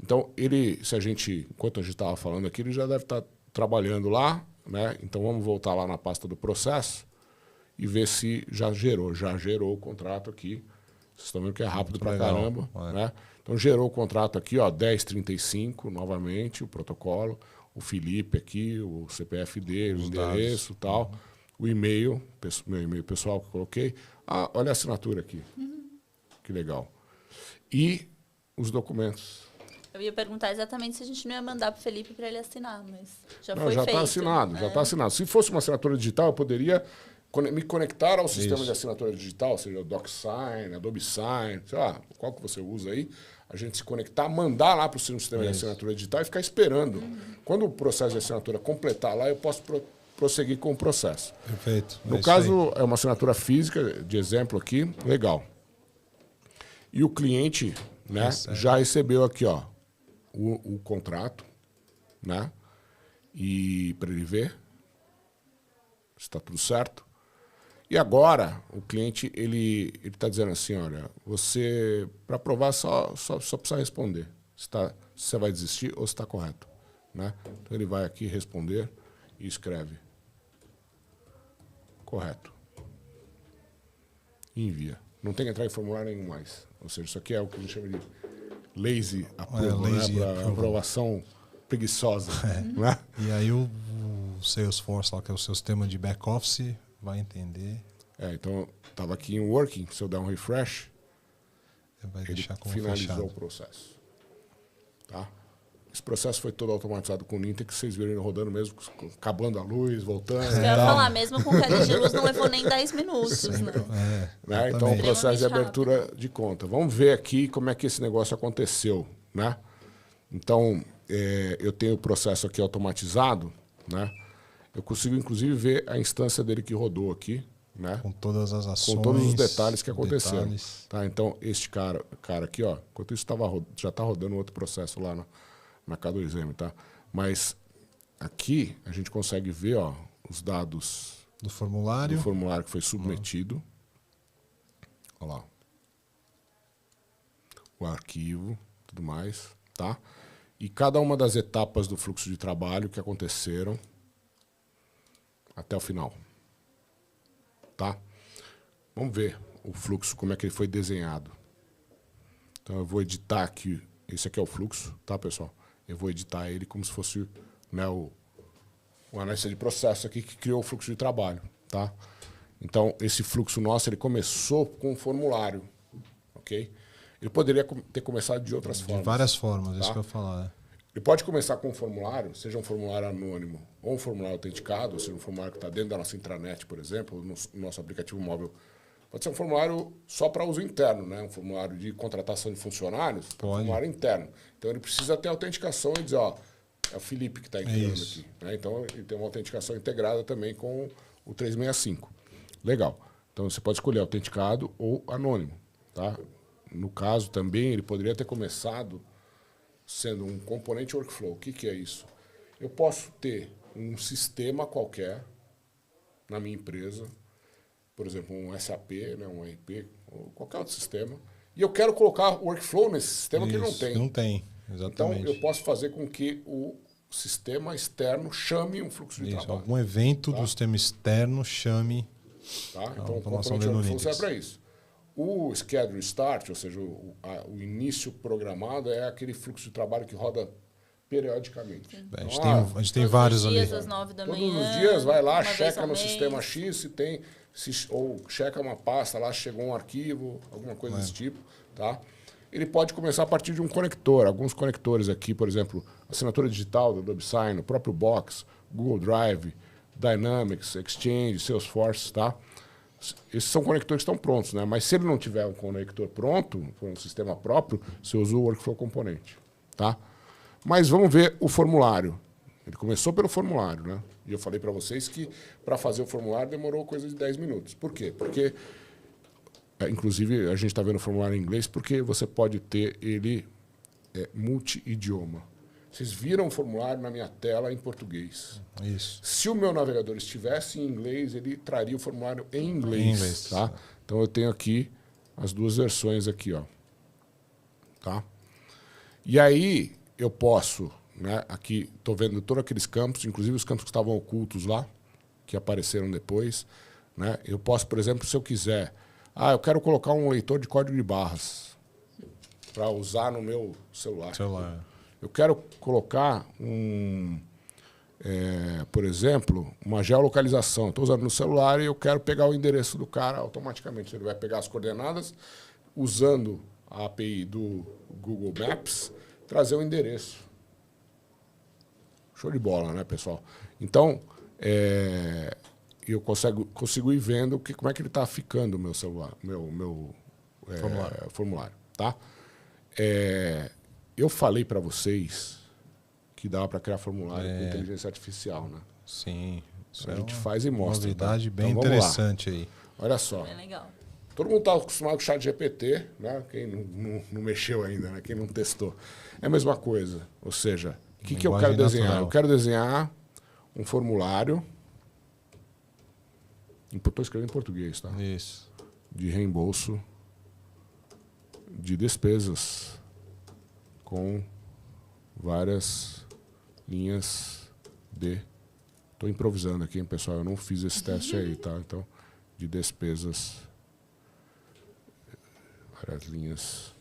Então, enquanto a gente estava falando aqui, ele já deve estar trabalhando lá. Né? Então, vamos voltar lá na pasta do processo e ver se já gerou o contrato aqui. Vocês estão vendo que é rápido pra caramba. Né? Então, gerou o contrato aqui, ó, 1035, novamente, o protocolo, o Felipe aqui, o CPF dele, o endereço e tal. O e-mail, meu e-mail pessoal que eu coloquei. Olha a assinatura aqui. Que legal. E os documentos. Eu ia perguntar exatamente se a gente não ia mandar para o Felipe para ele assinar, mas já foi feito. Já está assinado, já está assinado. Se fosse uma assinatura digital, eu poderia me conectar ao sistema de assinatura digital, seja o DocSign, Adobe Sign, sei lá, qual que você usa aí, a gente se conectar, mandar lá para o sistema de assinatura digital e ficar esperando. Quando o processo de assinatura completar lá, eu posso prosseguir com o processo. Perfeito. No caso, é uma assinatura física, de exemplo aqui, legal. E o cliente, né, já recebeu aqui, ó, o contrato, né? E para ele ver se está tudo certo. E agora o cliente ele está dizendo assim, olha, você para aprovar só precisa responder se você vai desistir ou se está correto, né? Então ele vai aqui responder e escreve correto e envia. Não tem que entrar em formulário nenhum mais. Ou seja, isso aqui é o que a gente chama de lazy approval, né? Aprovação preguiçosa. Né? E aí o Salesforce, lá, que é o seu sistema de back-office, vai entender. Então, estava aqui em Working, se eu der um refresh, ele finalizou fechado. o processo. Tá? Esse processo foi todo automatizado com o Nintex, que vocês viram ele rodando mesmo, acabando a luz, voltando. Eu ia falar, mesmo com queda de luz, não levou nem 10 minutos. Né? Então, o processo de abertura de conta. Vamos ver aqui como é que esse negócio aconteceu. Né? Então, eu tenho o processo aqui automatizado. Né? Eu consigo, inclusive, ver a instância dele que rodou aqui. Né? Com todas as ações. Com todos os detalhes que aconteceram. Tá? Então, este cara aqui, ó, enquanto isso já está rodando outro processo lá na K2M, tá? Mas aqui a gente consegue ver, ó, os dados do formulário que foi submetido. Olha lá. O arquivo, tudo mais, tá? E cada uma das etapas do fluxo de trabalho que aconteceram até o final. tá? Vamos ver o fluxo, como é que ele foi desenhado. Então, eu vou editar aqui. Esse aqui é o fluxo, tá, pessoal? Eu vou editar ele como se fosse, né, o analista de processo aqui que criou o fluxo de trabalho, tá? Então, esse fluxo nosso, ele começou com um formulário, ok? Ele poderia ter começado de outras formas. De várias formas, tá? Isso que eu ia falar. Né? Ele pode começar com um formulário, seja um formulário anônimo ou um formulário autenticado, ou seja, um formulário que está dentro da nossa intranet, por exemplo, no nosso aplicativo móvel. Pode ser um formulário só para uso interno, né? Um formulário de contratação de funcionários, um formulário interno. Então, ele precisa ter autenticação e dizer, ó, é o Felipe que está entrando aqui. Né? Então, ele tem uma autenticação integrada também com o 365. Legal. Então, você pode escolher autenticado ou anônimo. Tá? No caso, também, ele poderia ter começado sendo um componente workflow. O que é isso? Eu posso ter um sistema qualquer na minha empresa, por exemplo, um SAP, né, um ERP, ou qualquer outro sistema, e eu quero colocar workflow nesse sistema que ele não tem. Não tem, exatamente. Então, eu posso fazer com que o sistema externo chame um fluxo de trabalho. Algum evento do sistema externo chame... Tá? Então, o componente workflow serve para isso. O schedule start, ou seja, o início programado, é aquele fluxo de trabalho que roda periodicamente. Então, a gente tem vários ali. Todos os dias, às 9 da manhã. Todos os dias, vai lá, checa no sistema X se tem, ou checa uma pasta lá, chegou um arquivo, alguma coisa desse tipo. Tá? Ele pode começar a partir de um conector. Alguns conectores aqui, por exemplo, assinatura digital do Adobe Sign, o próprio Box, Google Drive, Dynamics, Exchange, Salesforce, tá? Esses são conectores que estão prontos, né? Mas se ele não tiver um conector pronto, for um sistema próprio, você usa o Workflow Componente, tá? Mas vamos ver o formulário. Ele começou pelo formulário, né? E eu falei para vocês que para fazer o formulário demorou coisa de 10 minutos. Por quê? Porque, inclusive, a gente está vendo o formulário em inglês porque você pode ter ele multi-idioma. Vocês viram o formulário na minha tela em português. Isso. Se o meu navegador estivesse em inglês, ele traria o formulário em inglês. Tá? Então, eu tenho aqui as duas versões aqui. Ó. Tá? E aí, eu posso... Né, aqui, estou vendo todos aqueles campos, inclusive os campos que estavam ocultos lá, que apareceram depois. Né? Eu posso, por exemplo, se eu quiser... eu quero colocar um leitor de código de barras para usar no meu celular. Eu quero colocar por exemplo, uma geolocalização. Estou usando no celular e eu quero pegar o endereço do cara automaticamente. Ele vai pegar as coordenadas, usando a API do Google Maps, trazer o endereço. Show de bola, né, pessoal? Então, eu consigo ir vendo como é que ele está ficando o meu celular, meu formulário. Tá? Eu falei para vocês que dava para criar formulário com inteligência artificial, né? Sim. Isso a gente faz e mostra. Uma novidade tá? bem então, interessante aí. Olha só. Bem legal. Todo mundo está acostumado com o ChatGPT, né? Quem não mexeu ainda, né? Quem não testou. É a mesma coisa. Ou seja, o que eu quero desenhar? Natural. Eu quero desenhar um formulário. Estou escrevendo em português, tá? Isso. De reembolso de despesas com várias linhas de... Estou improvisando aqui, hein, pessoal? Eu não fiz esse teste aí, tá? Então, de despesas, várias linhas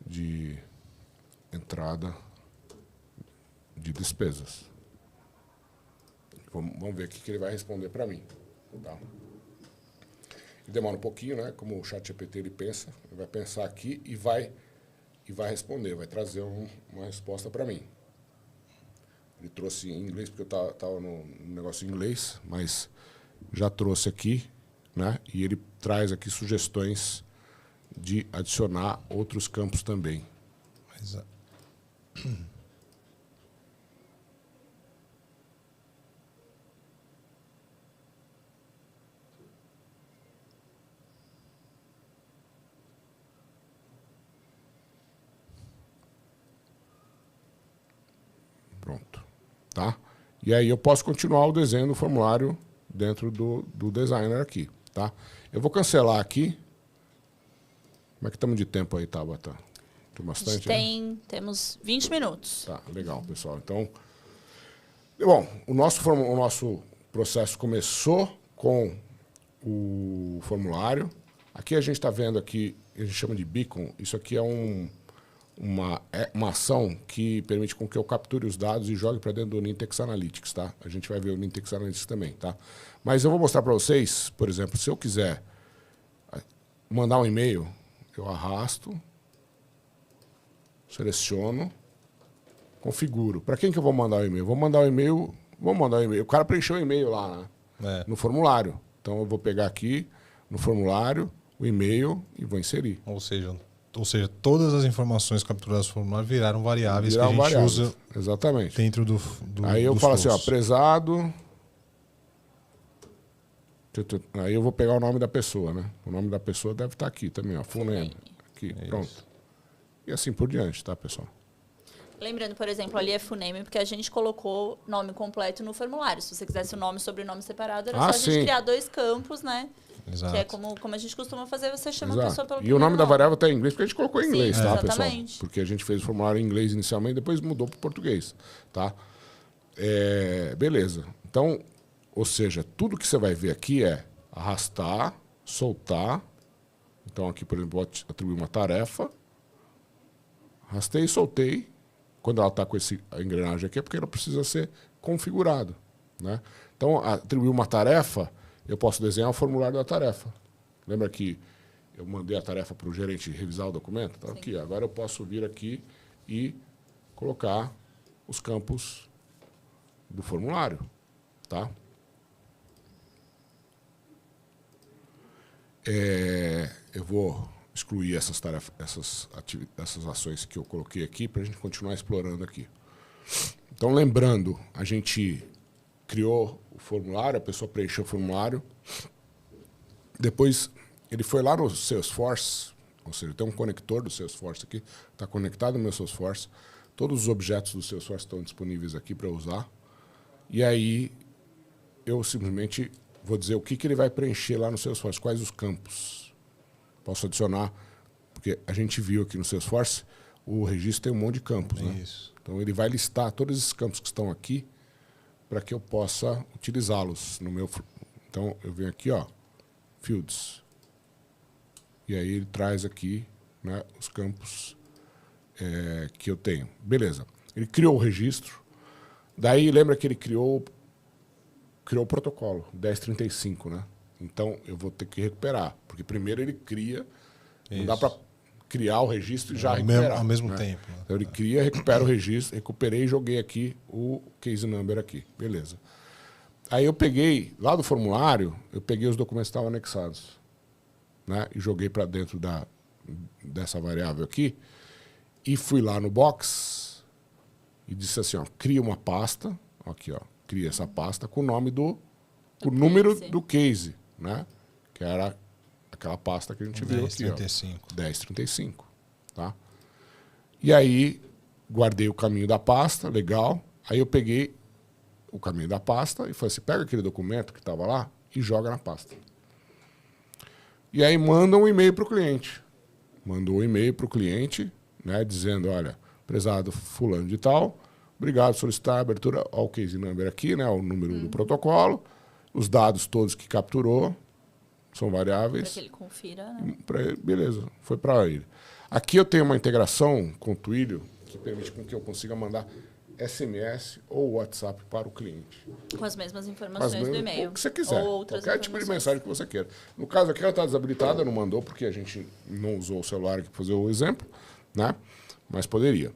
de entrada de despesas. Vamos ver o que ele vai responder para mim. Tá? Ele demora um pouquinho, né? Como o ChatGPT ele pensa, ele vai pensar aqui e vai responder, vai trazer uma resposta para mim. Ele trouxe em inglês, porque eu estava no negócio em inglês, mas já trouxe aqui, né? E ele traz aqui sugestões de adicionar outros campos também. Exato. Pronto. Tá? E aí eu posso continuar o desenho do formulário dentro do designer aqui. Tá? Eu vou cancelar aqui. Como é que estamos de tempo aí, Tabata? Tem bastante? Temos 20 minutos. Tá, legal, pessoal. Então, bom, o nosso processo começou com o formulário. Aqui a gente está vendo aqui, a gente chama de beacon. Isso aqui é uma ação que permite com que eu capture os dados e jogue para dentro do Nintex Analytics, tá? A gente vai ver o Nintex Analytics também, tá? Mas eu vou mostrar para vocês, por exemplo, se eu quiser mandar um e-mail, eu arrasto, seleciono, configuro. Para quem que eu vou mandar o e-mail? Vou mandar o e-mail. O cara preencheu o e-mail lá, né? No formulário. Então eu vou pegar aqui no formulário o e-mail e vou inserir. Ou seja, todas as informações capturadas no formulário viraram variáveis que a gente usa exatamente dentro do Aí eu falo assim, ó, prezado. Aí eu vou pegar o nome da pessoa, né? O nome da pessoa deve estar aqui também, ó. Full name. Aqui, pronto. E assim por diante, tá, pessoal? Lembrando, por exemplo, ali é full name, porque a gente colocou nome completo no formulário. Se você quisesse o nome e sobrenome separado, era só a gente criar 2 campos, né? Exato. Que é como a gente costuma fazer, você chama a pessoa pelo E o nome da variável está em inglês, porque a gente colocou em inglês, tá, exatamente. Pessoal? Porque a gente fez o formulário em inglês inicialmente, depois mudou para o português, tá? Beleza. Então, ou seja, tudo que você vai ver aqui é arrastar, soltar. Então, aqui, por exemplo, vou atribuir uma tarefa. Arrastei e soltei. Quando ela está com a engrenagem aqui, é porque ela precisa ser configurado, né? Então, atribuir uma tarefa, eu posso desenhar o formulário da tarefa. Lembra que eu mandei a tarefa para o gerente revisar o documento? Então, aqui, agora eu posso vir aqui e colocar os campos do formulário, tá? Eu vou excluir essas tarefas, essas ações que eu coloquei aqui para a gente continuar explorando aqui. Então, lembrando, a gente criou o formulário, a pessoa preencheu o formulário. Depois, ele foi lá no Salesforce, ou seja, tem um conector do Salesforce aqui, está conectado no meu Salesforce. Todos os objetos do Salesforce estão disponíveis aqui para usar. E aí, eu simplesmente vou dizer o que ele vai preencher lá no Salesforce, quais os campos. Posso adicionar, porque a gente viu aqui no Salesforce, o registro tem um monte de campos, né? Isso. Então, ele vai listar todos esses campos que estão aqui para que eu possa utilizá-los no meu... Então, eu venho aqui, ó, Fields. E aí ele traz aqui, né, os campos que eu tenho. Beleza. Ele criou o registro. Daí, lembra que ele criou o protocolo, 1035, né? Então, eu vou ter que recuperar. Porque primeiro ele cria, não dá para criar o registro e já recuperar. Ao mesmo né? tempo. Né? Então, ele cria, recupera o registro, recuperei e joguei aqui o case number aqui. Beleza. Aí eu peguei, lá do formulário, eu peguei os documentos que estavam anexados, né? E joguei para dentro dessa variável aqui e fui lá no box e disse assim, ó, cria uma pasta, aqui, ó, cria essa pasta com o nome com o número do case, né? Que era aquela pasta que a gente viu aqui, ó, 1035, tá? E aí guardei o caminho da pasta, legal. Aí eu peguei o caminho da pasta e falei assim, pega aquele documento que estava lá e joga na pasta. E aí manda um e-mail para o cliente. Mandou um e-mail para o cliente, né, dizendo, olha, prezado fulano de tal, obrigado por solicitar a abertura ao case number aqui, né, o número do protocolo, os dados todos que capturou, são variáveis. Para que ele confira, né? Beleza, foi para ele. Aqui eu tenho uma integração com o Twilio que permite com que eu consiga mandar SMS ou WhatsApp para o cliente. Com as mesmas informações do e-mail. O que você quiser. Ou outras qualquer tipo de mensagem que você queira. No caso aqui ela está desabilitada, não mandou, porque a gente não usou o celular aqui para fazer o exemplo, né? Mas poderia.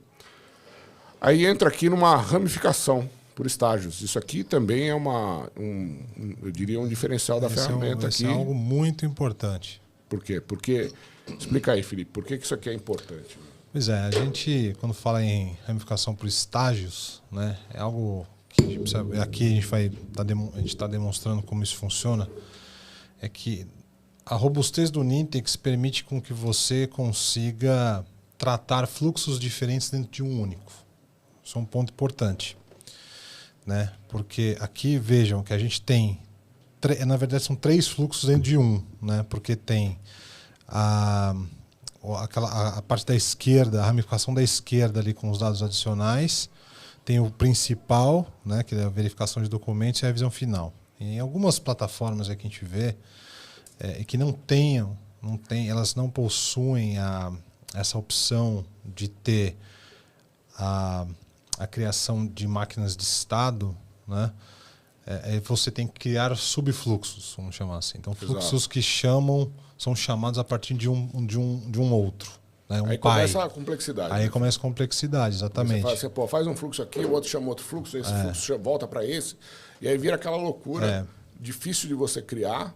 Aí entra aqui numa ramificação por estágios. Isso aqui também é eu diria, um diferencial da ferramenta aqui. Isso é algo muito importante. Por quê? Porque, explica aí, Felipe, por que isso aqui é importante? Pois é, a gente, quando fala em ramificação por estágios, né, é algo que a gente precisa, aqui a gente está demonstrando como isso funciona, é que a robustez do Nintex permite com que você consiga tratar fluxos diferentes dentro de um único. Isso é um ponto importante, né? Porque aqui, vejam, que a gente tem, na verdade são 3 fluxos dentro de um, né? Porque tem a parte da esquerda, a ramificação da esquerda ali com os dados adicionais, tem o principal, né, que é a verificação de documentos e a revisão final. Em algumas plataformas que a gente vê, que elas não possuem essa opção de ter a criação de máquinas de estado, né? Você tem que criar subfluxos, vamos chamar assim. Então, fluxos que são chamados a partir de um outro. Né? Aí começa a complexidade. Aí começa a complexidade, exatamente. Você faz um fluxo aqui, o outro chama outro fluxo, esse fluxo volta para esse, e aí vira aquela loucura difícil de você criar.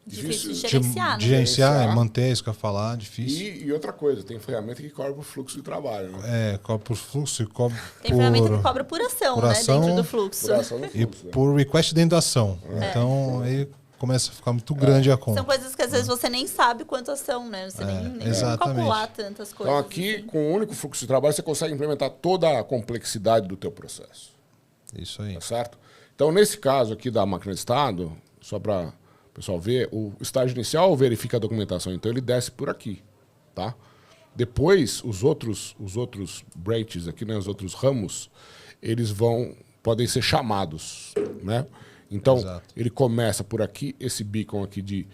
Difícil de gerenciar, né? Gerenciar, manter, isso que eu ia falar, difícil. E outra coisa, tem ferramenta que cobra por fluxo de trabalho. Né? Cobra por fluxo e cobra tem ferramenta que cobra por ação, né? Dentro do fluxo. E por request dentro da ação. Então, aí começa a ficar muito grande a conta. São coisas que às vezes você nem sabe quanto ação, né? Você nem calcular tantas coisas. Então, aqui, com um único fluxo de trabalho, você consegue implementar toda a complexidade do teu processo. Isso aí. Tá certo? Então, nesse caso aqui da máquina de estado, só para o pessoal ver, o estágio inicial verifica a documentação, então ele desce por aqui, tá? Depois, os outros branches aqui, né, os outros ramos, eles podem ser chamados, né? Então, ele começa por aqui, esse beacon aqui de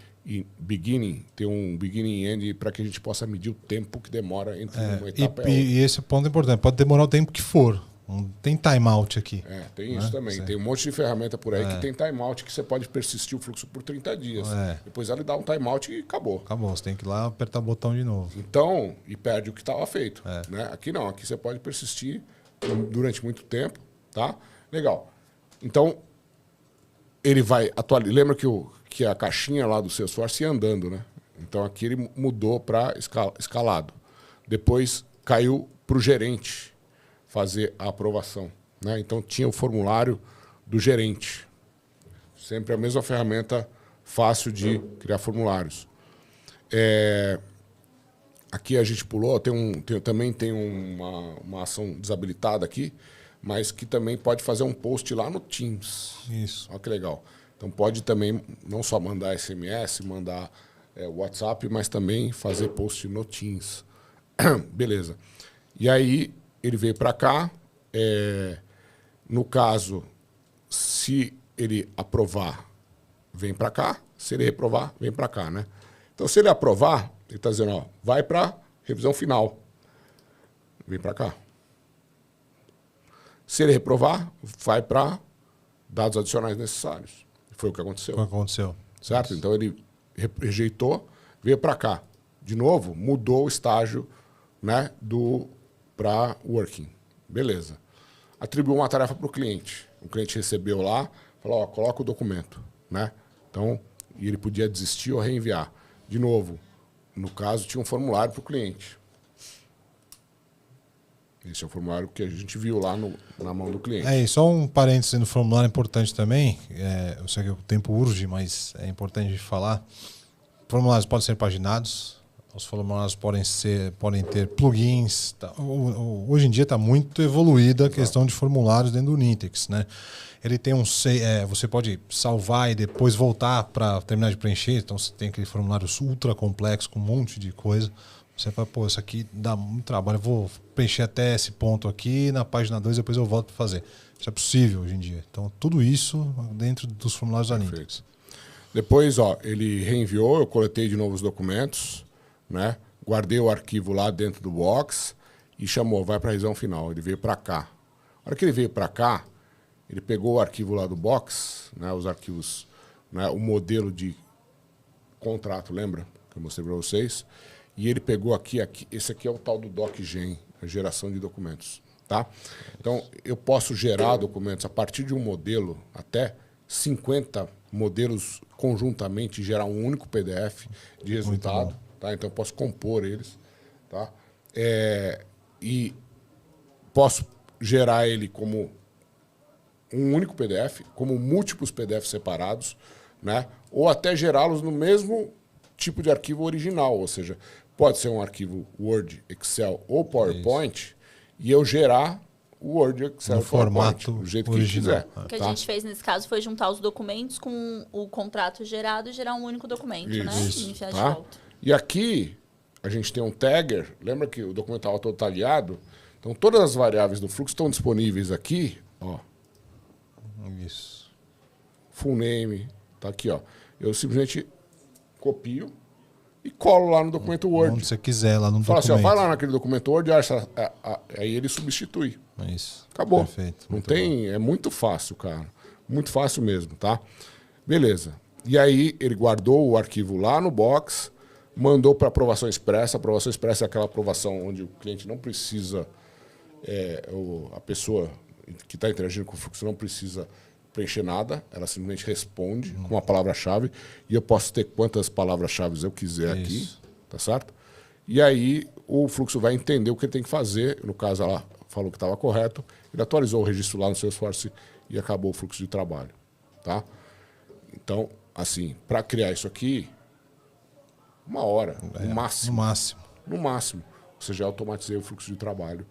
beginning, tem um beginning e end para que a gente possa medir o tempo que demora entre uma etapa e outra. E esse ponto é importante, pode demorar o tempo que for. Não tem timeout aqui. Tem isso também. Tem um monte de ferramenta por aí que tem timeout que você pode persistir o fluxo por 30 dias. Depois ela dá um timeout e acabou. Acabou, você tem que ir lá apertar o botão de novo. Então, e perde o que estava feito. Né? Aqui não, aqui você pode persistir durante muito tempo. Tá? Legal. Então, ele vai atualizar. Lembra que a caixinha lá do Salesforce ia andando, né? Então aqui ele mudou para escalado. Depois caiu para o gerente fazer a aprovação, né? Então tinha o formulário do gerente. Sempre a mesma ferramenta fácil de criar formulários. Aqui a gente pulou, também tem uma ação desabilitada aqui, mas que também pode fazer um post lá no Teams. Isso. Olha que legal. Então pode também não só mandar SMS, mandar WhatsApp, mas também fazer post no Teams. Beleza. E aí ele veio para cá. No caso, se ele aprovar, vem para cá. Se ele reprovar, vem para cá, né? Então, se ele aprovar, ele está dizendo, ó, vai para revisão final. Vem para cá. Se ele reprovar, vai para dados adicionais necessários. Foi o que aconteceu. Foi o que aconteceu. Certo? Então, ele rejeitou, veio para cá. De novo, mudou o estágio, né, para working. Beleza. Atribuiu uma tarefa para o cliente. O cliente recebeu lá, falou, ó, coloca o documento. Né? Então, e ele podia desistir ou reenviar. De novo, no caso, tinha um formulário para o cliente. Esse é o formulário que a gente viu lá na mão do cliente. E só um parênteses no formulário importante também. Eu sei que o tempo urge, mas é importante falar. Formulários podem ser paginados. Os formulários podem ter plugins. Tá? Hoje em dia está muito evoluída a questão de formulários dentro do Nintex, né? Ele tem você pode salvar e depois voltar para terminar de preencher. Então você tem aquele formulário ultra complexo com um monte de coisa. Você fala, pô, isso aqui dá muito trabalho. Eu vou preencher até esse ponto aqui, na página 2, depois eu volto para fazer. Isso é possível hoje em dia. Então tudo isso dentro dos formulários da Nintex. Depois, ó, ele reenviou, eu coletei de novo os documentos, né? Guardei o arquivo lá dentro do box e chamou, vai para a revisão final. Ele veio para cá. A hora que ele veio para cá, ele pegou o arquivo lá do box, né? Os arquivos, né? O modelo de contrato, lembra? Que eu mostrei para vocês. E ele pegou aqui, esse aqui é o tal do DocGen, a geração de documentos. Tá? Então, eu posso gerar documentos a partir de um modelo, até 50 modelos conjuntamente, e gerar um único PDF de resultado. Tá? Então, eu posso compor eles. Tá? E posso gerar ele como um único PDF, como múltiplos PDFs separados, né? Ou até gerá-los no mesmo tipo de arquivo original, ou seja, pode ser um arquivo Word, Excel ou PowerPoint e eu gerar o Word, Excel, no formato do jeito original. que quiser. O que a gente fez nesse caso foi juntar os documentos com o contrato gerado e gerar um único documento, né? Isso, E enfiar de tá? volta. E aqui a gente tem um tagger, lembra que o documento estava todo talhado? Então todas as variáveis do fluxo estão disponíveis aqui, ó. Isso. Full name, tá aqui, ó. Eu simplesmente copio e colo lá no documento Word. Onde você quiser, lá no Fala documento. assim, ó, vai lá naquele documento Word, aí ele substitui. É isso. Acabou. Perfeito. Não tem, é muito fácil, cara. Muito fácil mesmo, tá? Beleza. E aí ele guardou o arquivo lá no box, mandou para aprovação expressa. A aprovação expressa é aquela aprovação onde o cliente não precisa, a pessoa que está interagindo com o fluxo não precisa preencher nada, ela simplesmente responde com uma palavra-chave e eu posso ter quantas palavras-chave eu quiser aqui, tá certo? E aí o fluxo vai entender o que ele tem que fazer. No caso, ela falou que estava correto, ele atualizou o registro lá no Salesforce e acabou o fluxo de trabalho, tá? Então, assim, para criar isso aqui, 1 hora, no máximo. No máximo. No máximo. Ou seja, eu automatizei o fluxo de trabalho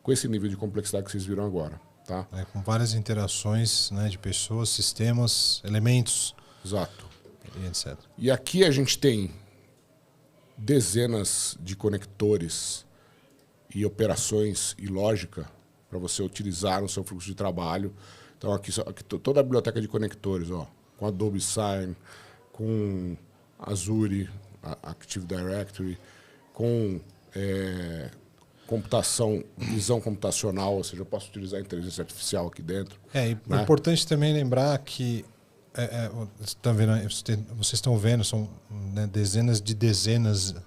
com esse nível de complexidade que vocês viram agora, tá? Com várias interações, né, de pessoas, sistemas, elementos. Exato. E etc. E aqui a gente tem dezenas de conectores e operações e lógica para você utilizar no seu fluxo de trabalho. Então, aqui toda a biblioteca de conectores, ó, com Adobe Sign, com Azure, Active Directory, com computação, visão computacional, ou seja, eu posso utilizar a inteligência artificial aqui dentro. É importante também lembrar que vocês estão vendo, são, né, dezenas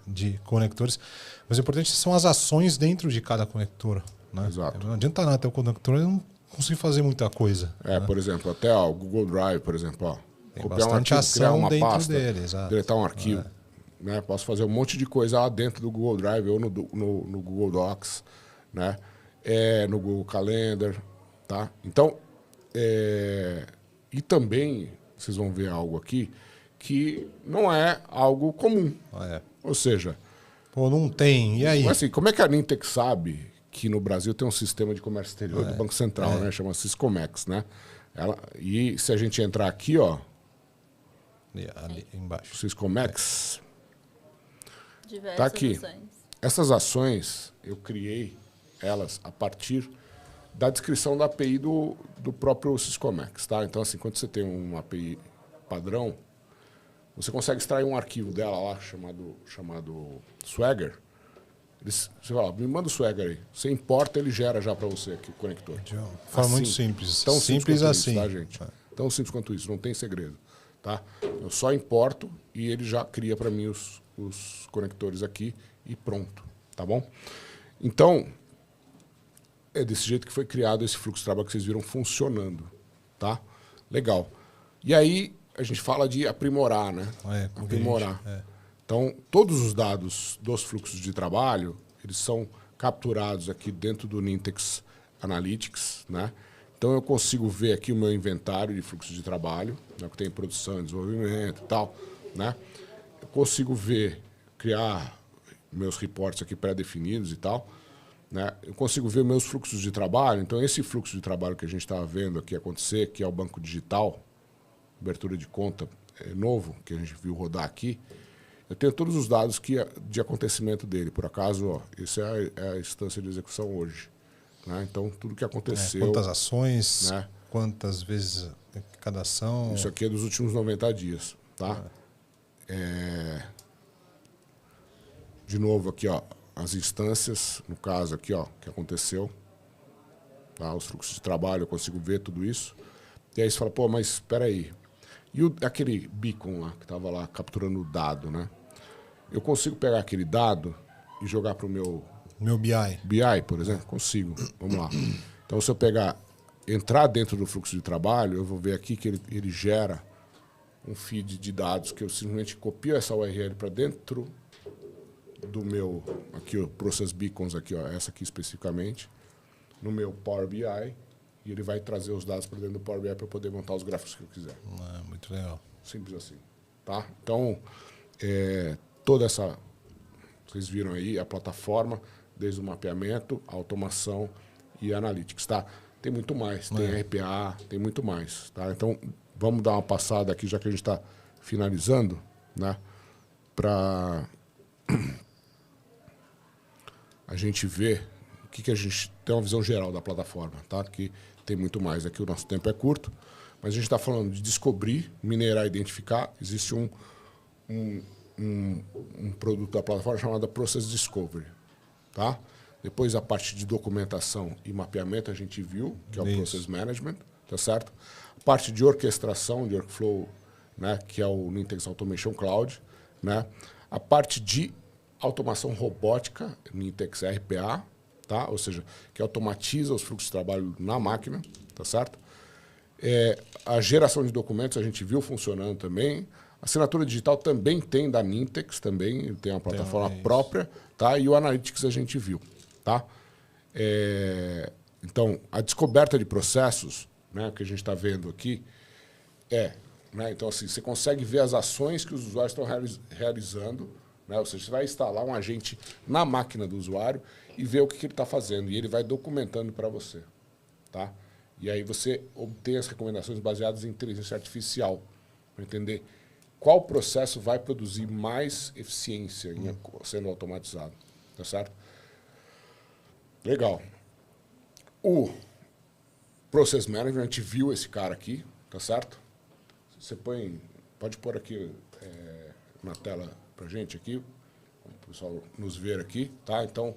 de conectores, mas o importante são as ações dentro de cada conector. Né? Exato. Não adianta nada ter o conector e não conseguir fazer muita coisa. Né? Por exemplo, até o Google Drive, por exemplo, ó, tem copiar bastante um arquivo, ação criar uma dentro pasta, dele, exato. deletar um arquivo. Né? Posso fazer um monte de coisa lá dentro do Google Drive ou no Google Docs, né? No Google Calendar. Tá? Então, e também vocês vão ver algo aqui que não é algo comum. Ou seja... Pô, não tem. E aí? Assim, como é que a Nintex sabe que no Brasil tem um sistema de comércio exterior do Banco Central, né? Chama Siscomex, né? E se a gente entrar aqui, ó... Ali embaixo. Siscomex... Diversas Tá aqui. ações. Essas ações, eu criei elas a partir da descrição da API do próprio Siscomex. Tá? Então, assim, quando você tem uma API padrão, você consegue extrair um arquivo dela lá chamado Swagger. Você fala, me manda o Swagger aí. Você importa, ele gera já para você aqui o conector. De forma muito simples. Tão simples assim. Isso, tá, gente? Tão simples quanto isso, não tem segredo. Tá? Eu só importo e ele já cria para mim os conectores aqui e pronto, tá bom? Então, é desse jeito que foi criado esse fluxo de trabalho que vocês viram funcionando, tá? Legal. E aí, a gente fala de aprimorar, né? Aprimorar. Então, todos os dados dos fluxos de trabalho, eles são capturados aqui dentro do Nintex Analytics, né? Então, eu consigo ver aqui o meu inventário de fluxo de trabalho, né, que tem produção, desenvolvimento e tal, né? Eu consigo criar meus reportes aqui pré-definidos e tal, né? Eu consigo ver meus fluxos de trabalho. Então, esse fluxo de trabalho que a gente estava vendo aqui acontecer, que é o banco digital, abertura de conta novo, que a gente viu rodar aqui, eu tenho todos os dados de acontecimento dele. Por acaso, ó, essa é a instância de execução hoje. Né? Então, tudo que aconteceu... quantas ações, né? Quantas vezes cada ação... Isso aqui é dos últimos 90 dias. Tá? De novo aqui, ó, as instâncias, no caso aqui, ó, que aconteceu. Tá? Os fluxos de trabalho, eu consigo ver tudo isso. E aí você fala, pô, mas espera aí. E aquele beacon lá, que estava lá capturando o dado, né? Eu consigo pegar aquele dado e jogar para o meu BI. BI, por exemplo? Consigo. Vamos lá. Então, se eu entrar dentro do fluxo de trabalho, eu vou ver aqui que ele gera um feed de dados que eu simplesmente copio essa URL para dentro do meu, aqui, o Process Beacons, aqui, ó, essa aqui especificamente, no meu Power BI, e ele vai trazer os dados para dentro do Power BI para eu poder montar os gráficos que eu quiser. Muito legal. Simples assim. Tá? Então, toda essa... Vocês viram aí a plataforma, desde o mapeamento, a automação e a analytics. Tá? Tem muito mais. Tem RPA, tem muito mais. Tá? Então, vamos dar uma passada aqui, já que a gente está finalizando, né? Para a gente ver o que a gente tem uma visão geral da plataforma, tá? Que tem muito mais. Aqui o nosso tempo é curto, mas a gente está falando de descobrir, minerar, identificar. Existe um produto da plataforma chamado Process Discovery. Tá? Depois, a parte de documentação e mapeamento, a gente viu, que é o Process Management. Tá certo? A parte de orquestração, de workflow, né, que é o Nintex Automation Cloud. Né? A parte de automação robótica, Nintex RPA, tá? Ou seja, que automatiza os fluxos de trabalho na máquina. Tá certo? A geração de documentos a gente viu funcionando também. A assinatura digital também tem da Nintex, também, ele tem uma plataforma própria, tá? E o Analytics a gente viu. Tá? Então, a descoberta de processos, né, que a gente está vendo aqui, né, então, assim, você consegue ver as ações que os usuários estão realizando, né? Ou seja, você vai instalar um agente na máquina do usuário e ver o que ele está fazendo, e ele vai documentando para você. Tá? E aí você obtém as recomendações baseadas em inteligência artificial, para entender qual processo vai produzir mais eficiência sendo automatizado. Tá certo? Legal. O Process Management, a gente viu esse cara aqui, tá certo? Você pode pôr aqui na tela para a gente aqui, para o pessoal nos ver aqui. Tá? Então,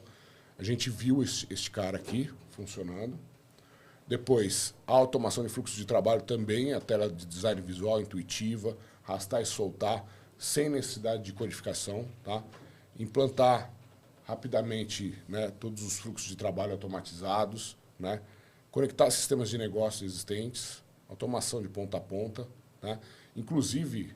a gente viu este cara aqui funcionando. Depois, a automação de fluxo de trabalho também, a tela de design visual intuitiva, arrastar e soltar, sem necessidade de codificação. Tá? Implantar rapidamente, né, todos os fluxos de trabalho automatizados, né? Conectar sistemas de negócio existentes, automação de ponta a ponta. Né? Inclusive,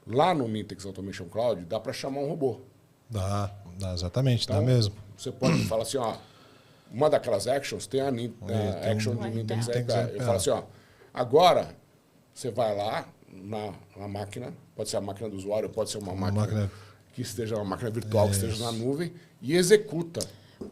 lá no Nintex Automation Cloud, dá para chamar um robô. Dá exatamente, então, dá mesmo. Você pode falar assim, ó, uma daquelas actions tem a action de Nintex RPA. Eu falo assim, ó, agora você vai lá na máquina, pode ser a máquina do usuário, pode ser uma máquina que esteja uma máquina virtual, que esteja na nuvem, e executa.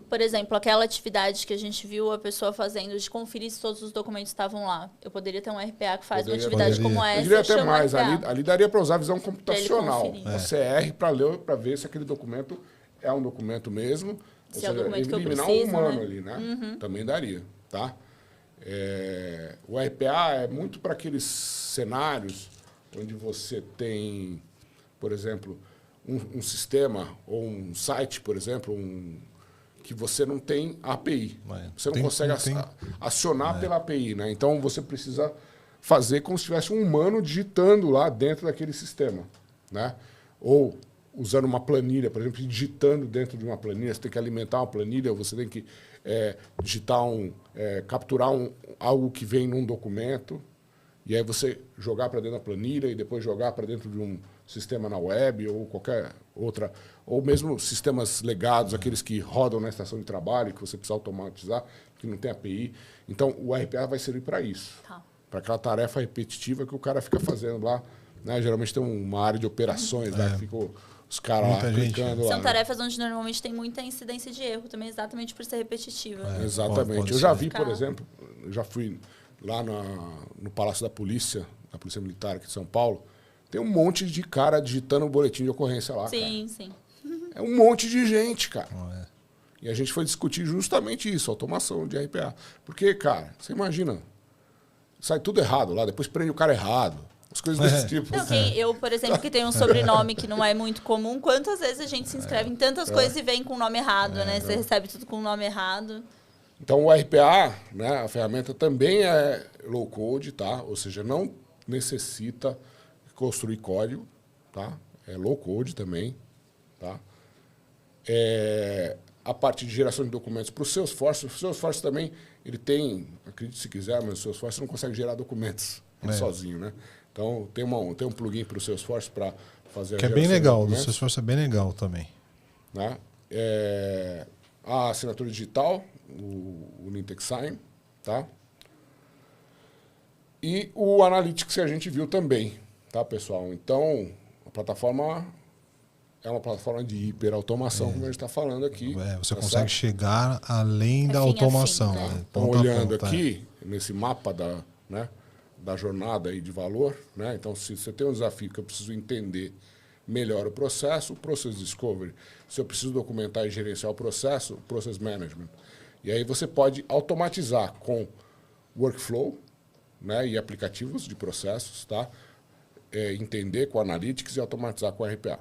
Por exemplo, aquela atividade que a gente viu a pessoa fazendo de conferir se todos os documentos estavam lá. Eu poderia ter um RPA que faz uma atividade como essa. Eu diria até mais. Ali daria para usar a visão computacional, a CR, para ler, para ver se aquele documento é um documento mesmo. Se é o documento que eu preciso, eliminar um humano ali, né? Também daria. Tá? O RPA é muito para aqueles cenários onde você tem, por exemplo, um sistema ou um site, por exemplo, que você não tem API. Você não consegue acionar pela API. Né? Então, você precisa fazer como se tivesse um humano digitando lá dentro daquele sistema. Né? Ou usando uma planilha, por exemplo, digitando dentro de uma planilha. Você tem que alimentar uma planilha, você tem que digitar capturar algo que vem num documento, e aí você jogar para dentro da planilha e depois jogar para dentro de um sistema na web ou qualquer outra, ou mesmo sistemas legados, aqueles que rodam na estação de trabalho, que você precisa automatizar, que não tem API. Então, o RPA vai servir para isso, para aquela tarefa repetitiva que o cara fica fazendo lá. Né? Geralmente tem uma área de operações lá, que ficam os caras lá clicando. São tarefas onde normalmente tem muita incidência de erro também, exatamente por ser repetitiva. Exatamente. Eu já vi, por exemplo, eu já fui lá no Palácio da Polícia Militar aqui de São Paulo, tem um monte de cara digitando o boletim de ocorrência lá. Sim, sim. É um monte de gente, cara. E a gente foi discutir justamente isso, automação de RPA. Porque, cara, você imagina, sai tudo errado lá, depois prende o cara errado. As coisas desse tipo. Não, eu, por exemplo, que tenho um sobrenome que não é muito comum, quantas vezes a gente se inscreve em tantas coisas e vem com o nome errado, né? Você recebe tudo com o nome errado. Então, o RPA, né, a ferramenta também é low code, tá? Ou seja, não necessita construir código, tá? É low code também, tá? A parte de geração de documentos para o Salesforce também, ele tem, acredite se quiser, mas o Salesforce não consegue gerar documentos sozinho, né? Então, tem um plugin para o Salesforce para fazer a geração. Que é bem legal, o Salesforce é bem legal também. Né? A assinatura digital, o Nintex Sign, tá? E o Analytics que a gente viu também, tá, pessoal? Então, a plataforma é uma plataforma de hiperautomação, como a gente está falando aqui. Você consegue chegar além da automação. Estão olhando aqui, nesse mapa da jornada aí de valor, né? Então, se você tem um desafio que eu preciso entender melhor o processo, o Process Discovery. Se eu preciso documentar e gerenciar o processo, o Process Management. E aí você pode automatizar com workflow, né, e aplicativos de processos, tá? entender com Analytics e automatizar com RPA.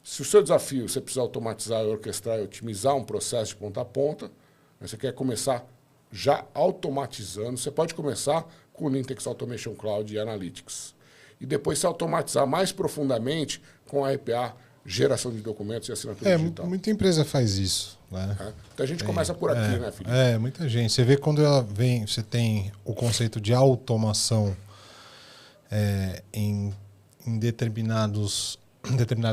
Se o seu desafio você precisa automatizar, orquestrar e otimizar um processo de ponta a ponta, você quer começar já automatizando, você pode começar com o Nintex Automation Cloud e Analytics. E depois se automatizar mais profundamente com a RPA, geração de documentos e assinatura digital. Muita empresa faz isso. Né? Então a gente começa por aqui, né, Felipe? Muita gente. Você vê quando ela vem, você tem o conceito de automação em determinadas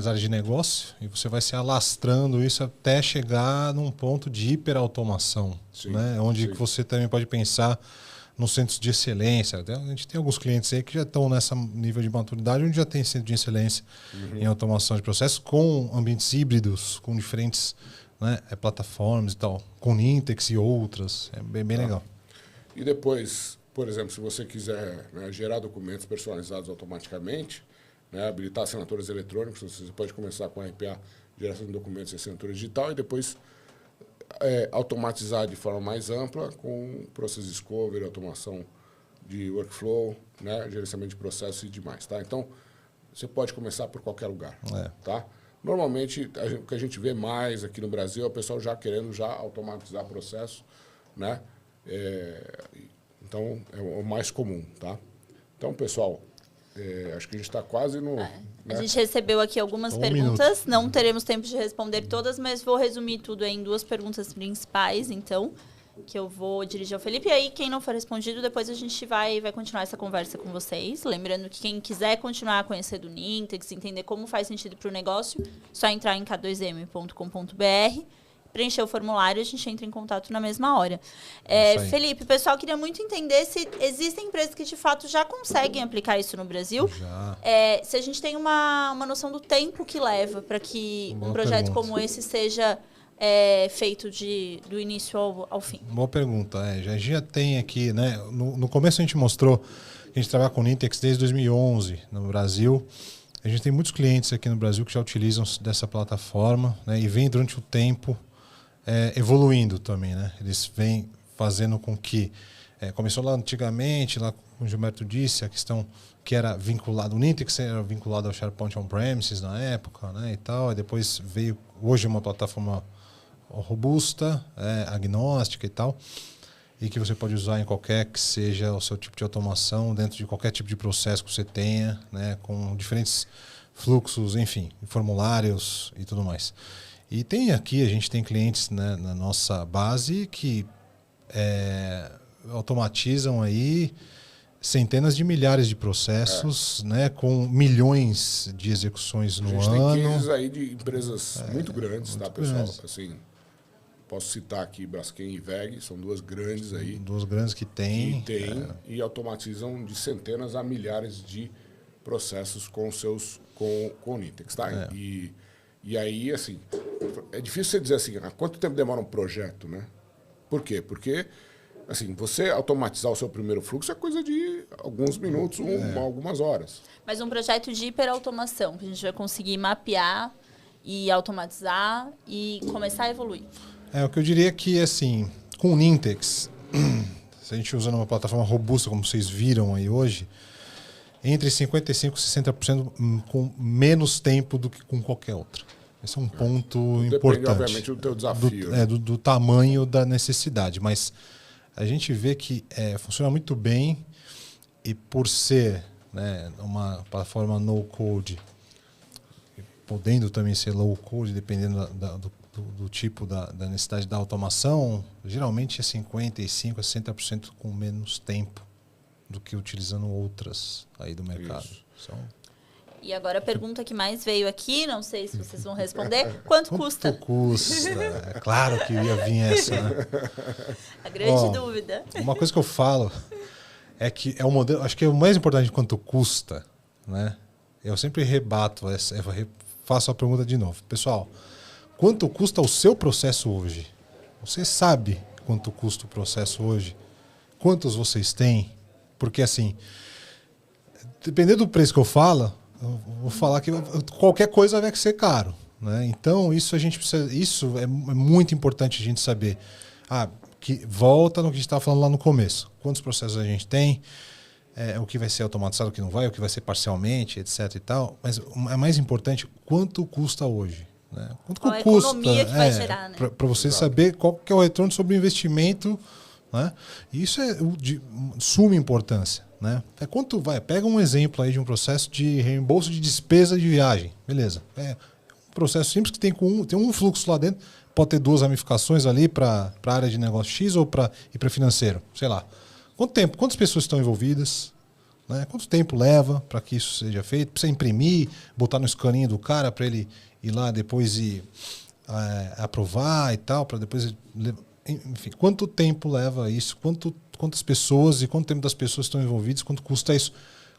áreas de negócio, e você vai se alastrando isso até chegar num ponto de hiperautomação, né? Onde você também pode pensar nos centros de excelência. A gente tem alguns clientes aí que já estão nesse nível de maturidade, onde já tem centro de excelência em automação de processos, com ambientes híbridos, com diferentes, né, plataformas e tal, com Nintex e outras. É bem legal. E depois, por exemplo, se você quiser, né, gerar documentos personalizados automaticamente, né, habilitar assinaturas eletrônicas, você pode começar com a RPA, geração de documentos e assinatura digital, e depois automatizar de forma mais ampla com Process Discovery, automação de workflow, né, gerenciamento de processos e demais. Tá? Então, você pode começar por qualquer lugar. Tá? Normalmente, o que a gente vê mais aqui no Brasil é o pessoal já querendo já automatizar processo. Né? Então, é o mais comum. Tá? Então, pessoal, acho que a gente está quase no... Né? A gente recebeu aqui algumas perguntas. Não teremos tempo de responder todas, mas vou resumir tudo em 2 perguntas principais, então, que eu vou dirigir ao Felipe. E aí, quem não for respondido, depois a gente vai continuar essa conversa com vocês. Lembrando que quem quiser continuar a conhecer do Nintex, entender como faz sentido para o negócio, só entrar em k2m.com.br, preencher o formulário e a gente entra em contato na mesma hora. Felipe, o pessoal queria muito entender se existem empresas que, de fato, já conseguem aplicar isso no Brasil. Já. Se a gente tem uma noção do tempo que leva para que um projeto como esse seja feito do início ao fim. Boa pergunta. Já tem aqui, né? No começo a gente mostrou que a gente trabalha com o Nintex desde 2011 no Brasil. A gente tem muitos clientes aqui no Brasil que já utilizam dessa plataforma, né, e vem durante o tempo evoluindo também, né? Eles vêm fazendo com que... começou lá antigamente, lá como o Gilberto disse, a questão que era vinculado... O Nintex era vinculado ao SharePoint On-Premises na época, né, e tal. E depois veio hoje uma plataforma robusta, agnóstica e tal, e que você pode usar em qualquer que seja o seu tipo de automação, dentro de qualquer tipo de processo que você tenha, né, com diferentes fluxos, enfim, formulários e tudo mais. E tem aqui, a gente tem clientes, né, na nossa base que automatizam aí centenas de milhares de processos, né, com milhões de execuções no ano. A gente tem cases aí de empresas muito grandes, muito, tá, pessoal? Grandes. Assim, posso citar aqui Braskem e WEG, são 2 grandes aí. 2 grandes que tem. E automatizam de centenas a milhares de processos com o Nintex, tá? E aí, assim, é difícil você dizer assim, há quanto tempo demora um projeto, né? Por quê? Porque, assim, você automatizar o seu primeiro fluxo é coisa de alguns minutos, algumas horas. Mas um projeto de hiperautomação, que a gente vai conseguir mapear e automatizar e começar a evoluir. O que eu diria que, assim, com o Nintex, se a gente usando uma plataforma robusta, como vocês viram aí hoje, entre 55% e 60% com menos tempo do que com qualquer outra. Esse é um ponto importante. Depende, obviamente, do teu desafio. Do tamanho da necessidade. Mas a gente vê que funciona muito bem, e por ser, né, uma plataforma no-code, podendo também ser low-code, dependendo do tipo da necessidade da automação, geralmente é 55% a 60% com menos tempo do que utilizando outras aí do mercado. E agora a pergunta que mais veio aqui, não sei se vocês vão responder, quanto custa? Quanto custa? É claro que ia vir essa, né? A grande dúvida. Uma coisa que eu falo é que é um modelo, acho que é o mais importante de quanto custa, né? Eu sempre rebato faço a pergunta de novo. Pessoal, quanto custa o seu processo hoje? Você sabe quanto custa o processo hoje? Quantos vocês têm? Porque, assim, dependendo do preço que eu falo, eu vou falar que qualquer coisa vai ser caro, né? Então, isso é muito importante a gente saber. Que volta no que a gente estava falando lá no começo. Quantos processos a gente tem? o que vai ser automatizado, o que não vai, o que vai ser parcialmente, etc. e tal. Mas é mais importante quanto custa hoje. Né? Quanto Qual a custa, economia que vai gerar, né? Para você saber qual que é o retorno sobre o investimento. Né? E isso é de suma importância. Né? Quanto vai? Pega um exemplo aí de um processo de reembolso de despesa de viagem. Beleza. É um processo simples que tem um fluxo lá dentro. Pode ter 2 ramificações ali para a área de negócio X ou para financeiro. Sei lá. Quanto tempo? Quantas pessoas estão envolvidas? Né? Quanto tempo leva para que isso seja feito? Precisa imprimir, botar no escaninho do cara para ele ir lá depois aprovar e tal, para depois... Enfim, quanto tempo leva isso? Quantas pessoas e quanto tempo das pessoas estão envolvidas? Quanto custa isso?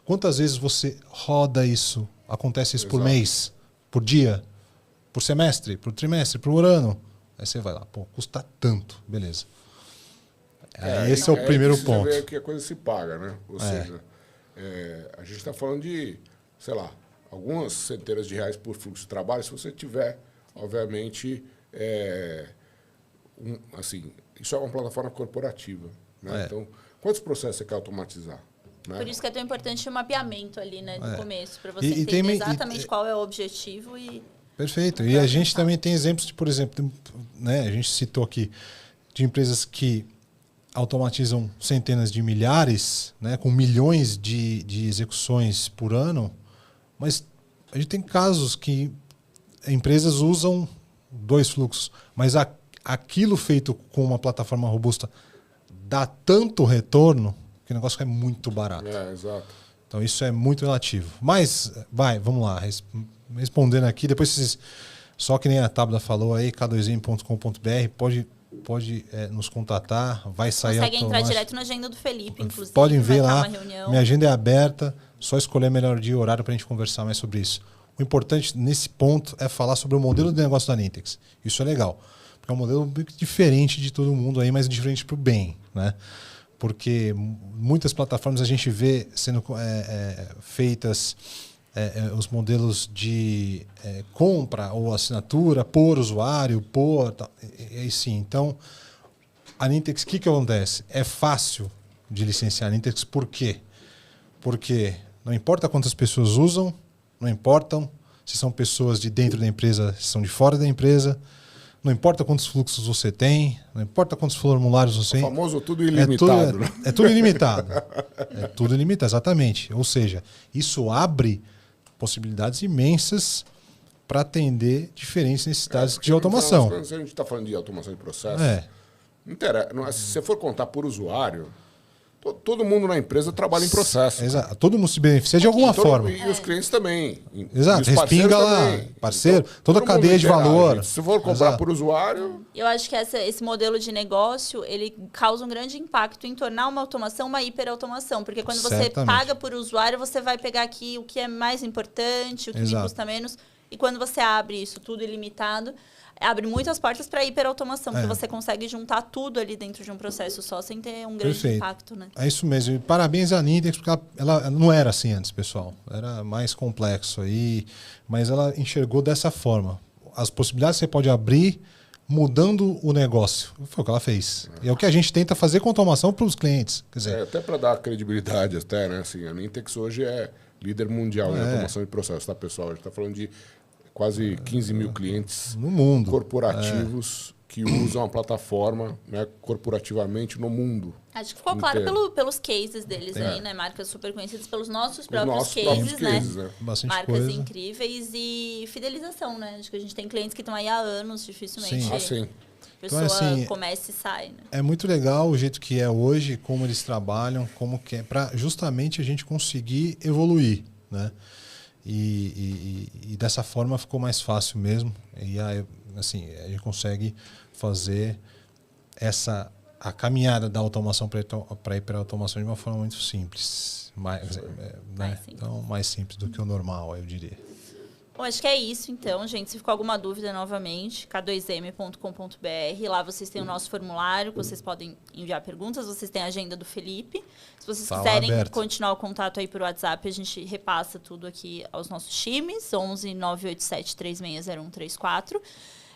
Quantas vezes você roda isso? Acontece isso por mês? Por dia? Por semestre? Por trimestre? Por ano? Aí você vai lá, custa tanto. Beleza. Esse é o primeiro ponto. Você vê que a coisa se paga, né? Ou seja, a gente está falando de, sei lá, algumas centenas de reais por fluxo de trabalho, se você tiver, obviamente, assim, isso é uma plataforma corporativa. Né? Então, quantos processos você quer automatizar? Né? Por isso que é tão importante o mapeamento ali, né, no começo, para você entender exatamente qual é o objetivo e... Perfeito. E a gente também tem exemplos de, por exemplo, né, a gente citou aqui, de empresas que automatizam centenas de milhares, né, com milhões de execuções por ano, mas a gente tem casos que empresas usam 2 fluxos, mas aquilo feito com uma plataforma robusta dá tanto retorno que o negócio é muito barato. Exato. Então isso é muito relativo. Mas, vamos lá, respondendo aqui, depois vocês, só que nem a Tabata falou aí, k2m.com.br, pode nos contatar, vai sair consegue entrar direto na agenda do Felipe, inclusive. Podem ver lá, minha agenda é aberta, só escolher melhor dia e horário para a gente conversar mais sobre isso. O importante nesse ponto é falar sobre o modelo de negócio da Nintex. Isso é legal, porque é um modelo diferente de todo mundo aí, mas diferente para o bem, né? Porque muitas plataformas a gente vê sendo feitas os modelos de compra ou assinatura por usuário, e aí sim. Então, a Nintex, o que acontece? É fácil de licenciar a Nintex, por quê? Porque não importa quantas pessoas usam, não importam se são pessoas de dentro da empresa, se são de fora da empresa, não importa quantos fluxos você tem, não importa quantos formulários você tem. O famoso tudo ilimitado. É tudo ilimitado. É tudo ilimitado, exatamente. Ou seja, isso abre possibilidades imensas para atender diferentes necessidades de automação. Quando a gente está falando de automação de processo, se você for contar por usuário, todo mundo na empresa trabalha em processo. Exato. Todo mundo se beneficia de alguma forma. E os clientes também. Exato. Respinga lá, parceiro, então, toda a cadeia de valor. Se for cobrar por usuário... Eu acho que esse modelo de negócio, ele causa um grande impacto em tornar uma automação uma hiperautomação. Porque quando você paga por usuário, você vai pegar aqui o que é mais importante, o que me custa menos. E quando você abre isso tudo ilimitado, abre muitas portas para hiperautomação, porque você consegue juntar tudo ali dentro de um processo só, sem ter um grande impacto. Né? É isso mesmo. E parabéns à Nintex, porque ela não era assim antes, pessoal. Era mais complexo aí, mas ela enxergou dessa forma. As possibilidades que você pode abrir mudando o negócio. Foi o que ela fez. E é o que a gente tenta fazer com automação para os clientes. Quer dizer, até para dar credibilidade, até, né? Assim, a Nintex hoje é líder mundial em automação de processo, tá, pessoal? A gente está falando de quase 15 mil clientes no mundo, corporativos que usam a plataforma, né, corporativamente no mundo. Acho que ficou claro pelos cases deles aí, né? Marcas super conhecidas pelos nossos próprios cases, né? Bastante marcas coisa. incríveis e fidelização, né? Acho que a gente tem clientes que estão aí há anos, dificilmente. Sim. A pessoa então, começa e sai. Né? É muito legal o jeito que é hoje, como eles trabalham, como que é, para justamente a gente conseguir evoluir, né? E dessa forma ficou mais fácil mesmo. E aí, assim, a gente consegue fazer a caminhada da automação para a hiperautomação de uma forma muito simples. Então, mais simples do que o normal, eu diria. Bom, acho que é isso, então, gente. Se ficou alguma dúvida, novamente, k2m.com.br. Lá vocês têm o nosso formulário, que vocês podem enviar perguntas. Vocês têm a agenda do Felipe. Se vocês quiserem continuar o contato aí por WhatsApp, a gente repassa tudo aqui aos nossos times. 11 987 360134.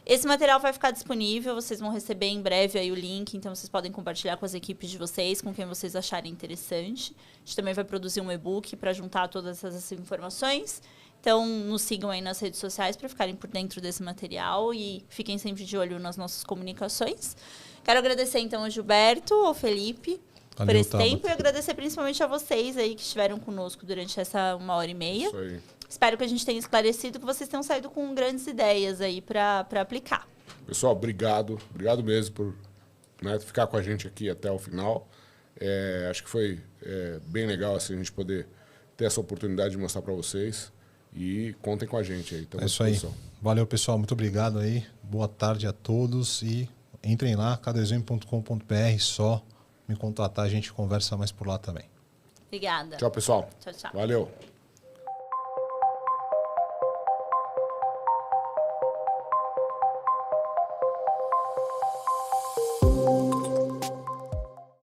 Esse material vai ficar disponível, vocês vão receber em breve aí o link, então vocês podem compartilhar com as equipes de vocês, com quem vocês acharem interessante. A gente também vai produzir um e-book para juntar todas essas informações. Então, nos sigam aí nas redes sociais para ficarem por dentro desse material e fiquem sempre de olho nas nossas comunicações. Quero agradecer, então, ao Gilberto, ao Felipe, por esse tempo, e agradecer principalmente a vocês aí que estiveram conosco durante essa 1h30. Isso aí. Espero que a gente tenha esclarecido, que vocês tenham saído com grandes ideias aí para aplicar. Pessoal, obrigado. Obrigado mesmo por ficar com a gente aqui até o final. Acho que foi bem legal assim, a gente poder ter essa oportunidade de mostrar para vocês. E contem com a gente aí. É isso aí. Valeu, pessoal. Muito obrigado aí. Boa tarde a todos. E entrem lá, k2m.com.br, só me contratar, a gente conversa mais por lá também. Obrigada. Tchau, pessoal. Tchau, tchau. Valeu.